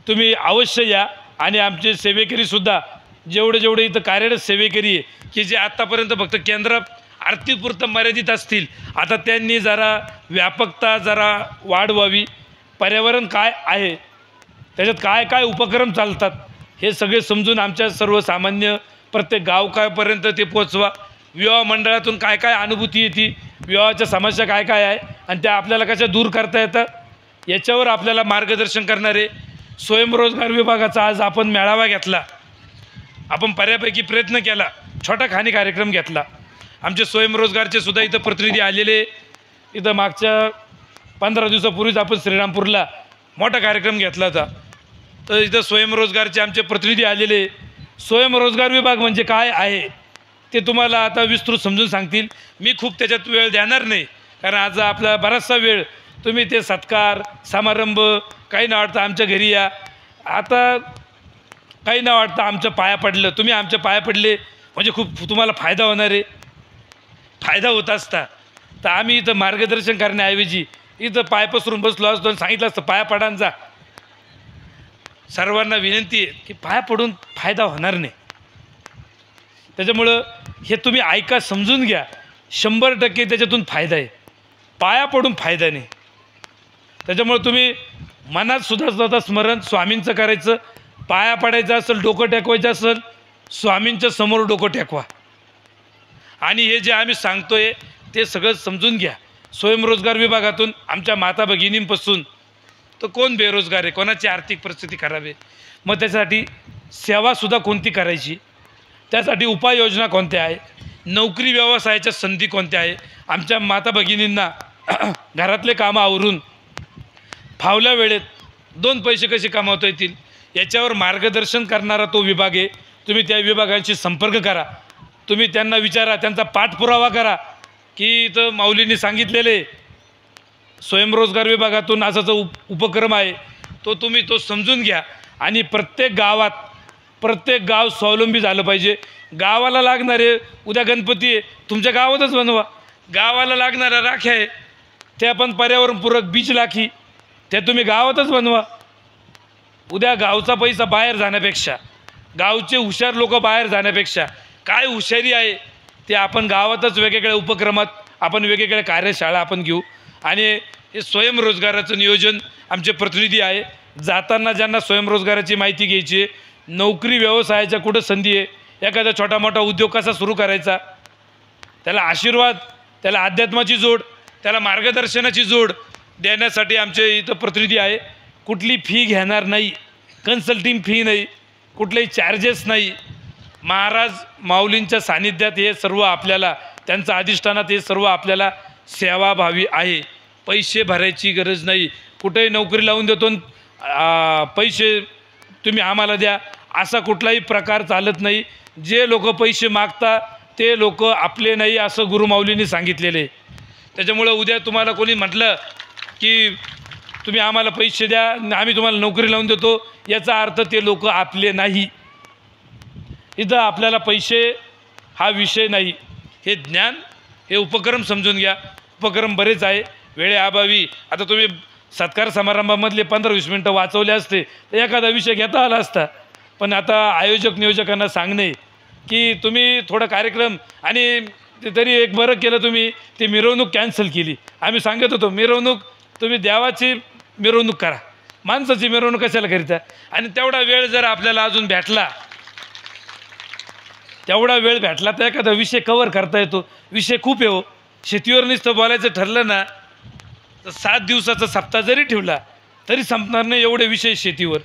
तुम्ही अवश्य या. आणि आमचे सेवेकरीसुद्धा जेवढे इथं कार्यरत सेवेकरी आहे की जे आत्तापर्यंत फक्त केंद्र आरतीपुरतं मर्यादित असतील, आता त्यांनी जरा व्यापकता जरा वाढवावी. पर्यावरण काय आहे, त्याच्यात काय काय उपक्रम चालतात हे सगळे समजून आमच्या सर्वसामान्य प्रत्येक गावकापर्यंत ते पोचवा. विवाह मंडळातून काय काय अनुभूती येते, विवाहाच्या समस्या काय काय आहे आणि त्या आपल्याला कशा दूर करता येतात, याच्यावर आपल्याला मार्गदर्शन करणारे स्वयंरोजगार विभागाचा आज आपण मेळावा घेतला. आपण बऱ्यापैकी प्रयत्न केला, छोटा खाणी कार्यक्रम घेतला. आमचे स्वयंरोजगारचे सुद्धा इथं प्रतिनिधी आलेले. इथं मागच्या 15 दिवसापूर्वीच आपण श्रीरामपूरला मोठा कार्यक्रम घेतला होता, तर इथं स्वयंरोजगारचे आमचे प्रतिनिधी आलेले. स्वयंरोजगार विभाग म्हणजे काय आहे ते तुम्हाला आता विस्तृत समजून सांगतील. मी खूप त्याच्यात वेळ देणार नाही, कारण आज आपला बराचसा वेळ तुम्ही ते सत्कार समारंभ, काही ना वाटतं आमच्या घरी या, आता काही ना वाटतं आमच्या पाया पडलं, तुम्ही आमच्या पाया पडले म्हणजे खूप तुम्हाला फायदा होणार आहे. फायदा होत असता तर आम्ही इथं मार्गदर्शन करण्याऐवजी इथं पाय पसरून बसलो असतो आणि सांगितलं असतं पाया पडांचा. सर्वांना विनंती आहे की पाया पडून फायदा होणार नाही. त्याच्यामुळं हे तुम्ही ऐका, समजून घ्या. 100% त्याच्यातून फायदा आहे, पाया पडून फायदा नाही. त्याच्यामुळे तुम्ही मनात सुद्धा स्वतः स्मरण स्वामींचं करायचं. पाया पडायचं असेल, डोकं टेकवायचं असेल, स्वामींच्या समोर डोकं टेकवा. आणि हे जे आम्ही सांगतोय ते सगळं समजून घ्या. स्वयंरोजगार विभागातून आमच्या माता भगिनींपासून तर कोण बेरोजगार आहे, कोणाची आर्थिक परिस्थिती खराब आहे, मग त्यासाठी सेवासुद्धा कोणती करायची, त्यासाठी उपाययोजना कोणत्या आहे, नोकरी व्यवसायाच्या संधी कोणत्या आहे, आमच्या माता भगिनींना घरातले कामं आवरून फावल्या वेळेत 2 पैसे कसे कमावता येतील याच्यावर मार्गदर्शन करणारा तो विभाग आहे. तुम्ही त्या विभागांशी संपर्क करा, तुम्ही त्यांना विचारा, त्यांचा पाठपुरावा करा की इथं माऊलींनी सांगितलेले स्वयंरोजगार विभागातून असाचा उपक्रम आहे, तो तुम्ही तो समजून घ्या. आणि प्रत्येक गाव स्वावलंबी झालं पाहिजे. गावाला लागणारे उद्या गणपती आहे, तुमच्या गावातच बनवा. गावाला लागणाऱ्या राख्या आहे त्या पण पर्यावरणपूरक बीज राखी त्या तुम्ही गावातच बनवा. उद्या गावचा पैसा बाहेर जाण्यापेक्षा, गावचे हुशार लोक बाहेर जाण्यापेक्षा काय हुशारी आहे ते आपण गावातच वेगवेगळ्या उपक्रमात आपण वेगवेगळ्या कार्यशाळा आपण घेऊ. आणि हे स्वयंरोजगाराचं नियोजन आमचे प्रतिनिधी आहे. जाताना ज्यांना स्वयंरोजगाराची माहिती घ्यायची, नोकरी व्यवसायाच्या कुठं संधी आहे, एखादा छोटा मोठा उद्योग कसा सुरू करायचा, त्याला आशीर्वाद, त्याला अध्यात्माची जोड, त्याला मार्गदर्शनाची जोड देण्यासाठी आमचे इथं प्रतिनिधी आहे. कुठली फी घेणार नाही, कन्सल्टिंग फी नाही, कुठलेही चार्जेस नाही. महाराज माऊलींच्या सानिध्यात हे सर्व आपल्याला, त्यांच्या अधिष्ठानात हे सर्व आपल्याला सेवाभावी आहे. पैसे भरायची गरज नाही. कुठेही नोकरी लावून देतो पैसे तुम्ही आम्हाला द्या असा कुठलाही प्रकार चालत नाही. जे लोक पैसे मागता ते लोक आपले नाही असं गुरुमाऊलींनी सांगितलेले. त्याच्यामुळं उद्या तुम्हाला कोणी म्हटलं की तुम्ही आम्हाला पैसे द्या, आम्ही तुम्हाला नोकरी लावून देतो, याचा अर्थ ते लोक आपले नाही. इथं आपल्याला पैसे हा विषय नाही. हे ज्ञान, हे उपक्रम समजून घ्या. उपक्रम बरेच आहे. वेळेअभावी आता तुम्ही सत्कार समारंभामधले 15-20 मिनटं वाचवले असते तर एखादा विषय घेता आला असता. पण आता आयोजक नियोजकांना सांगणे की तुम्ही थोडा कार्यक्रम, आणि तरी एक बरं केलं तुम्ही, ती मिरवणूक कॅन्सल केली. आम्ही सांगत होतो मिरवणूक तुम्ही देवाची मिरवणूक करा, माणसाची मिरवणूक कशाला करीता. आणि तेवढा वेळ जर आपल्याला अजून भेटला, तेवढा वेळ भेटला तर एखादा विषय कवर करता येतो. विषय खूप आहे हो. शेतीवर नुसतं बोलायचं ठरलं ना तर 7 दिवसाचा सप्ताह जरी ठेवला तरी संपणार नाही एवढे विषय शेतीवर.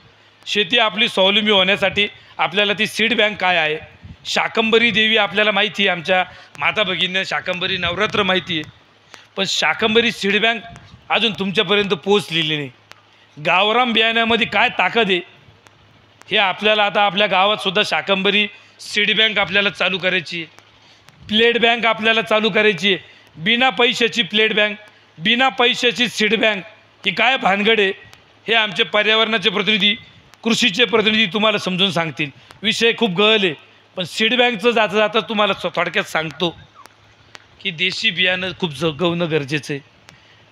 शेती आपली स्वावलंबी होण्यासाठी आपल्याला ती सीड बँक काय आहे, शाकंभरी देवी आपल्याला माहिती आहे, आमच्या माता भगिनींना शाकंभरी नवरात्र माहिती आहे, पण शाकंभरी सीड बँक अजून तुमच्यापर्यंत पोहोचलेली नाही. गावरान बियाण्यामध्ये काय ताकद आहे हे आपल्याला आता आपल्या गावातसुद्धा शाकंभरी सीड बँक आपल्याला चालू करायची आहे. प्लेट बँक आपल्याला चालू करायची आहे. बिना पैशाची प्लेट बँक, बिना पैशाची सीड बँक, ही काय भानगड आहे हे आमचे पर्यावरणाचे प्रतिनिधी, कृषीचे प्रतिनिधी तुम्हाला समजून सांगतील. विषय खूप गहल आहे, पण सीड बँकचं जाता जाता तुम्हाला थोडक्यात सांगतो की देशी बियाणं खूप जगवणं गरजेचं आहे.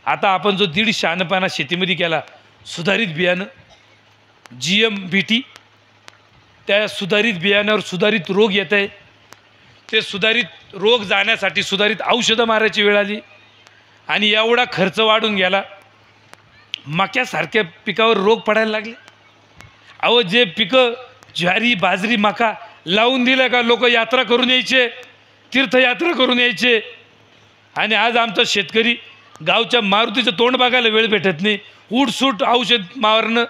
आता आपण जो 1.5 शहाणपणा शेतीमध्ये केला, सुधारित बियाणं GMBT, त्या सुधारित बियाण्यावर सुधारित रोग येत आहे. ते सुधारित रोग जाण्यासाठी सुधारित औषधं मारायची वेळ आली आणि एवढा खर्च वाढून गेला. मक्यासारख्या पिकावर रोग पडायला लागले. अहो, जे पिकं ज्वारी, बाजरी, मका लावून दिलं का लोक यात्रा करून यायचे, तीर्थयात्रा करून यायचे. आणि आज आमचा शेतकरी गावच्या मारुतीचं तोंड बघायला वेळ भेटत नाही. उठसूट औषध मारणं.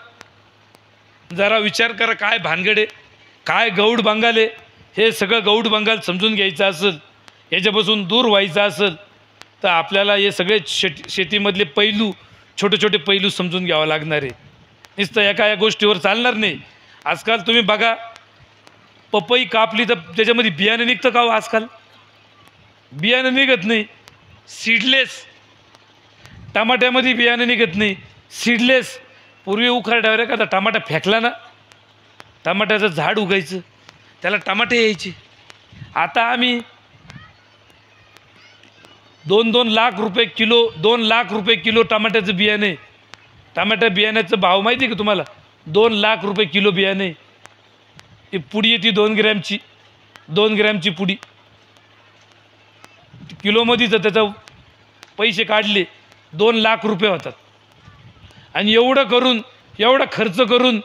जरा विचार करा काय भानगड आहे, काय गौड बंगाल आहे. हे सगळं गौड बंगाल समजून घ्यायचं असेल, याच्यापासून दूर व्हायचं असेल तर आपल्याला हे सगळे शेतीमधले पैलू, छोटे छोटे पैलू समजून घ्यावं लागणार आहे. नुसतं एका गोष्टीवर चालणार नाही. आजकाल तुम्ही बघा, पपई कापली तर त्याच्यामध्ये बियाणं निघतं का हो? आजकाल बियाणं निघत नाही. सीडलेस. टमाट्यामध्ये बियाणं निघत नाही, सीडलेस. पूर्वी उखाड्यावर एखादा टमाटा फेकला ना, टमाट्याचं झाड उगायचं, त्याला टमाटे यायचे. आता आम्ही 2-2 लाख रुपये किलो, 2 लाख रुपये किलो टमाट्याचं बियाणं आहे. टमाट्या बियाण्याचा भाव माहिती आहे का तुम्हाला? 2 लाख रुपये किलो बियाणं आहे. ही पुडी येते 2 ग्रॅमची, 2 ग्रॅमची पुडी किलोमध्ये. तर त्याचा पैसे काढले 2 लाख रुपये होतात. आणि एवढं करून, एवढा खर्च करून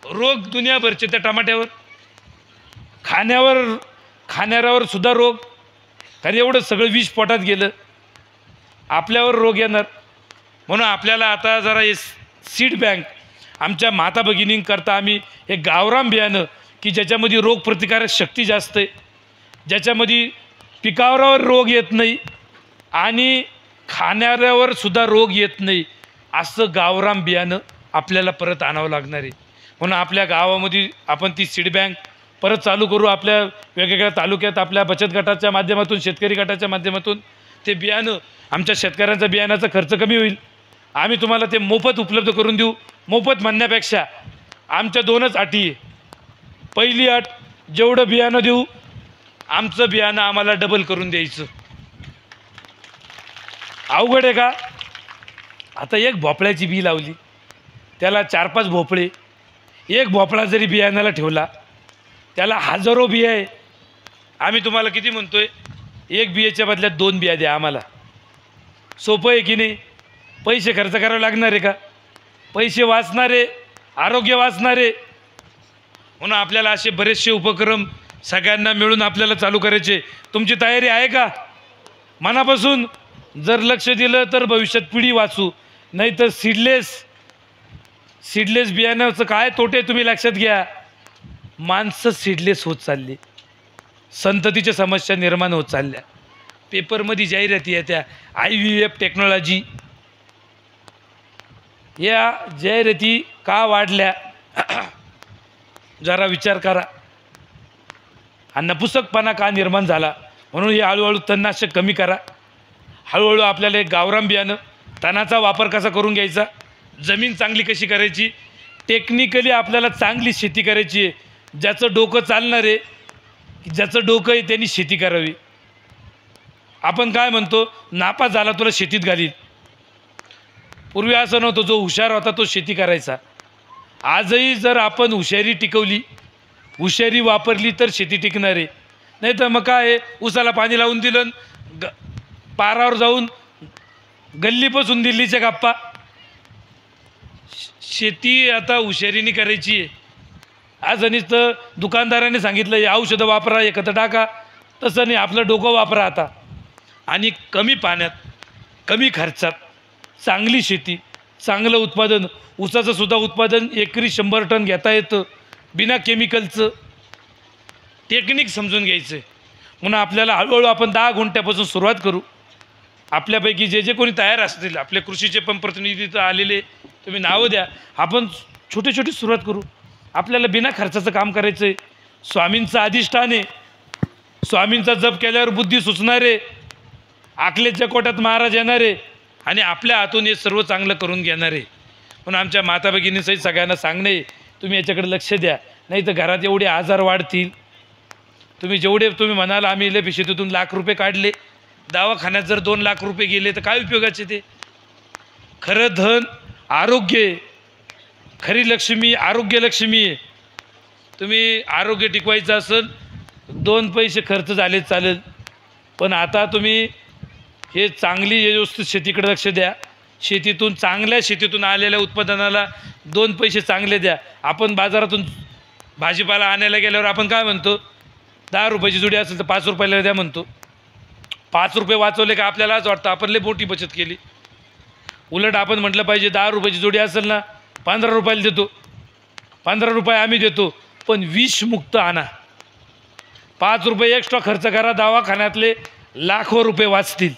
रोग दुनियाभरचे त्या टमाट्यावर, खाण्यावर सुद्धा रोग. कारण एवढं सगळं विष पोटात गेलं, आपल्यावर रोग येणार. म्हणून आपल्याला आता जरा हे सीड बँक आमच्या माता भगिनींकरता आम्ही हे गावरान बियाणं की ज्याच्यामध्ये रोगप्रतिकारक शक्ती जास्त आहे, ज्याच्यामध्ये पिकावर रोग येत नाही आणि खाण्यावर सुद्धा रोग येत नाही, असं गावरान बियाणं आपल्याला परत आणावं लागणार आहे. म्हणून आपल्या गावामध्ये आपण ती सीड बँक परत चालू करू. आपल्या वेगवेगळ्या तालुक्यात आपल्या बचत गटाच्या माध्यमातून, शेतकरी गटाच्या माध्यमातून ते बियाणं, आमच्या शेतकऱ्यांचा बियाण्याचा खर्च कमी होईल. आम्ही तुम्हाला ते मोफत उपलब्ध करून देऊ. मोफत म्हणण्यापेक्षा आमच्या 2च अटी आहे. पहिली अट, जेवढं बियाणं देऊ आमचं बियाणं आम्हाला डबल करून द्यायचं. अवघड आहे का? आता एक भोपळ्याची बी लावली, त्याला 4-5 भोपळे, एक भोपळा जरी बियाण्याला ठेवला त्याला हजारो बिया आहे. आम्ही तुम्हाला किती म्हणतोय, एक बियाच्या बदल्यात 2 बिया द्या आम्हाला. सोपं आहे की नाही? पैसे खर्च करावे लागणार आहे का? पैसे वाचणारे, आरोग्य वाचणारे. म्हणून आपल्याला असे बरेचसे उपक्रम सगळ्यांना मिळून आपल्याला चालू करायचे. तुमची तयारी आहे का? मनापासून जर लक्ष दिलं तर भविष्यात पिढी वाचू. नाही तर सीडलेस बियाण्याचं काय तोटे तुम्ही लक्षात घ्या. माणसं सीडलेस होत चालली, संततीच्या समस्या निर्माण होत चालल्या. पेपरमध्ये जाहिराती येत्या IVF टेक्नॉलॉजी. या जाहिराती का वाढल्या जरा विचार करा. हा नपुसकपणा का निर्माण झाला? म्हणून हे हळूहळू तणनाशक कमी करा. हळूहळू आपल्याला एक गावरान बियाणं, तणाचा वापर कसा करून घ्यायचा, जमीन चांगली कशी करायची, टेक्निकली आपल्याला चांगली शेती करायची आहे. ज्याचं डोकं चालणार आहे, ज्याचं डोकं आहे त्यांनी शेती करावी. आपण काय म्हणतो, नापास झाला तुला शेतीत घालील. पूर्वी असं नव्हतं, जो हुशार होता तो शेती करायचा. आजही जर आपण हुशारी टिकवली, हुशारी वापरली तर शेती टिकणार आहे. नाही तर मग काय आहे, उसाला पाणी लावून दिलं, पारावर जाऊन गल्लीपासून दिल्लीच्या गप्पा. शेती आता हुशारीने करायची आहे. आज नुसतं दुकानदाराने सांगितलं हे औषधं वापरा, हे खतं टाका, तसं नाही. आपलं डोकं वापरा आता. आणि कमी पाण्यात, कमी खर्चात चांगली शेती, चांगलं उत्पादन. ऊसाचं सुद्धा उत्पादन एकरी 100 टन घेता येतं बिना केमिकलचं. टेक्निक समजून घ्यायचं आहे. म्हणून आपल्याला हळूहळू आपण 10 गुंठ्यापासून सुरुवात करू. आपल्यापैकी जे कोणी तयार असतील, आपले कृषीचे पण प्रतिनिधी तर आलेले, तुम्ही नावं द्या. आपण छोटी छोटी सुरुवात करू. आपल्याला बिना खर्चाचं काम करायचं आहे. स्वामींचं अधिष्ठान आहे. स्वामींचा जप केल्यावर बुद्धी सुचणारे, आकलेच्या कोट्यात महाराज येणारे आणि आपल्या हातून हे सर्व चांगलं करून घेणारे. म्हणून आमच्या माता भगिनीसहित सगळ्यांना सांगणे, तुम्ही याच्याकडे लक्ष द्या. नाही तर घरात एवढे आजार वाढतील. तुम्ही म्हणाल आम्ही इले पिशवीतून लाख रुपये काढले, दवाखान्यात जर 2 लाख रुपये गेले तर काय उपयोगाचे ते? खरं धन आरोग्य, खरी लक्ष्मी आरोग्य लक्ष्मी आहे. तुम्ही आरोग्य टिकवायचं असेल 2 पैसे खर्च झाले चालेल, पण आता तुम्ही हे चांगली व्यवस्थित शेतीकडे लक्ष द्या. शेतीतून, चांगल्या शेतीतून आलेल्या उत्पादनाला 2 पैसे चांगले द्या. आपण बाजारातून भाजीपाला आणायला गेल्यावर आपण काय म्हणतो, 10 रुपयाची जुडी असेल तर 5 रुपयाला द्या म्हणतो. 5 रुपये वाचवले का आपल्याला असं वाटतं आपण लई मोठी बचत केली. उलट आपण म्हटलं पाहिजे 10 रुपयाची जोडी असेल ना 15 रुपयाला देतो, 15 रुपये आम्ही देतो, पण विषमुक्त आणा. 5 रुपये एक्स्ट्रा खर्च करा, दवाखान्यातले लाखो रुपये वाचतील.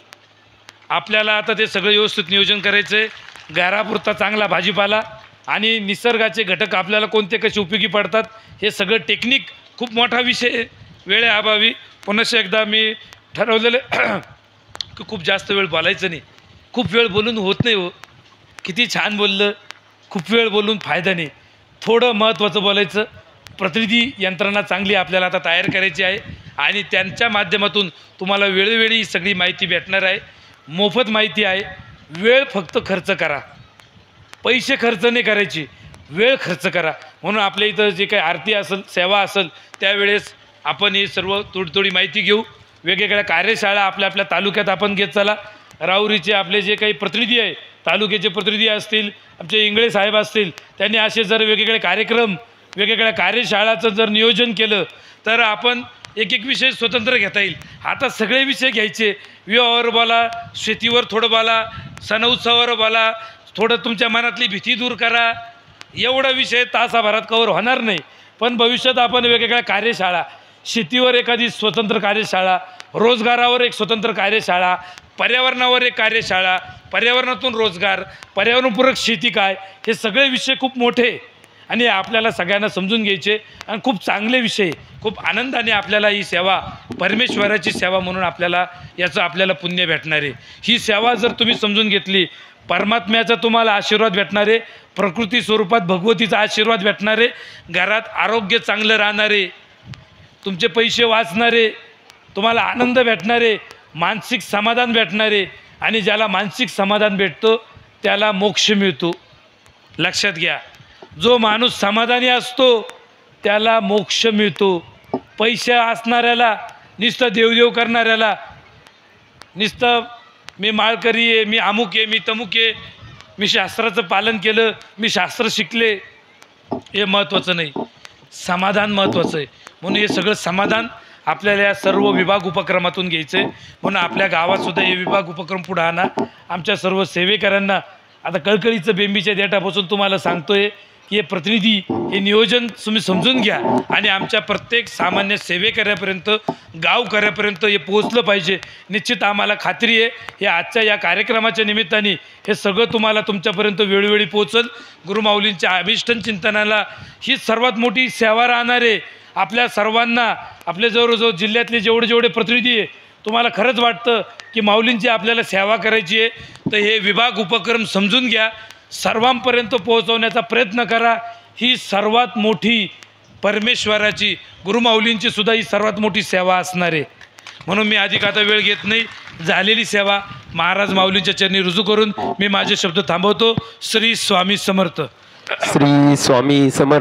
आपल्याला आता ते सगळं व्यवस्थित नियोजन करायचं आहे. घरापुरता चांगला भाजीपाला आणि निसर्गाचे घटक आपल्याला कोणते कसे उपयोगी पडतात हे सगळं टेक्निक खूप मोठा विषय. वेळेअभावी पुन्हा एकदा मी ठरवलेलं की खूप जास्त वेळ बोलायचं नाही. खूप वेळ बोलून होत नाही हो. किती छान बोललं, खूप वेळ बोलून फायदा नाही. थोडं महत्त्वाचं बोलायचं. प्रतिनिधी यंत्रणा चांगली आपल्याला आता तयार करायची आहे आणि त्यांच्या माध्यमातून तुम्हाला वेळोवेळी ही सगळी माहिती भेटणार आहे. मोफत माहिती आहे. वेळ फक्त खर्च करा, पैसे खर्च नाही करायची, वेळ खर्च करा. म्हणून आपल्या इथं जे काही आरती असेल, सेवा असेल, त्यावेळेस आपण हे सर्व थोडी माहिती घेऊ. वेगवेगळ्या कार्यशाळा आपल्या तालुक्यात आपण घेत चला. राहुरीचे आपले जे काही प्रतिनिधी आहे, तालुक्याचे प्रतिनिधी असतील, आमचे इंगळे साहेब असतील, त्यांनी असे जर वेगवेगळे कार्यक्रम, वेगवेगळ्या कार्यशाळाचं जर नियोजन केलं तर आपण एक विषय स्वतंत्र घेता येईल. आता सगळे विषय घ्यायचे. विवाहावर बोला, शेतीवर थोडं बोला, सण उत्सवावर बोला, थोडं तुमच्या मनातली भीती दूर करा. एवढा विषय तासाभरात कवर होणार नाही. पण भविष्यात आपण वेगवेगळ्या कार्यशाळा, शेतीवर एखादी स्वतंत्र कार्यशाळा, रोजगारावर एक स्वतंत्र कार्यशाळा, पर्यावरणावर एक कार्यशाळा, पर्यावरणातून रोजगार, पर्यावरणपूरक शेती काय, हे सगळे विषय खूप मोठे आणि आपल्याला सगळ्यांना समजून घ्यायचे आणि खूप चांगले विषय. खूप आनंदाने आपल्याला ही सेवा, परमेश्वराची सेवा म्हणून याचं आपल्याला पुण्य भेटणार आहे. ही सेवा जर तुम्ही समजून घेतली, परमात्म्याचा तुम्हाला आशीर्वाद भेटणार आहे, प्रकृती स्वरूपात भगवतीचा आशीर्वाद भेटणार आहे, घरात आरोग्य चांगलं राहणार आहे, तुमचे पैसे वाचणारे, तुम्हाला आनंद भेटणारे, मानसिक समाधान भेटणारे आणि ज्याला मानसिक समाधान भेटतो त्याला मोक्ष मिळतो. लक्षात घ्या, जो माणूस समाधानी असतो त्याला मोक्ष मिळतो. पैसे असणाऱ्याला, नुसतं देवदेव करणाऱ्याला, नुसतं मी माळकरी आहे, मी अमुक आहे, मी तमुक आहे, मी शास्त्राचं पालन केलं, मी शास्त्र शिकले, हे महत्त्वाचं नाही. समाधान महत्त्वाचं आहे. म्हणून हे सगळं समाधान आपल्याला या सर्व विभाग उपक्रमातून घ्यायचं आहे. म्हणून आपल्या गावातसुद्धा हे विभाग उपक्रम पुढं आणा. आमच्या सर्व सेवेकरांना आता कळकळीचं बेंबीच्या देठापासून तुम्हाला सांगतो आहे की हे प्रतिनिधी, हे नियोजन तुम्ही समजून घ्या आणि आमच्या प्रत्येक सामान्य सेवेकऱ्यापर्यंत, गावकऱ्यापर्यंत हे पोहोचलं पाहिजे. निश्चित आम्हाला खात्री आहे हे आजच्या या कार्यक्रमाच्या निमित्ताने हे सगळं तुम्हाला तुमच्यापर्यंत वेळोवेळी पोहोचल. गुरुमाऊलींच्या अभिष्टन चिंतनाला ही सर्वात मोठी सेवा राहणार आहे. आपल्या सर्वांना, आपल्या जवळजवळ जिल्ह्यातले जेवढे प्रतिनिधी आहे, तुम्हाला खरंच वाटतं की माऊलींची आपल्याला सेवा करायची आहे, तर हे विभाग उपक्रम समजून घ्या, सर्वांपर्यंत पोहोचवण्याचा प्रयत्न करा. ही सर्वात मोठी परमेश्वराची, गुरुमाऊलींची सुद्धा ही सर्वात मोठी सेवा असणार आहे. म्हणून मी अधिक आता वेळ घेत नाही, झालेली सेवा महाराज माऊलींच्या चरणी रुजू करून मी माझे शब्द थांबवतो. श्री स्वामी समर्थ. श्री स्वामी समर्थ.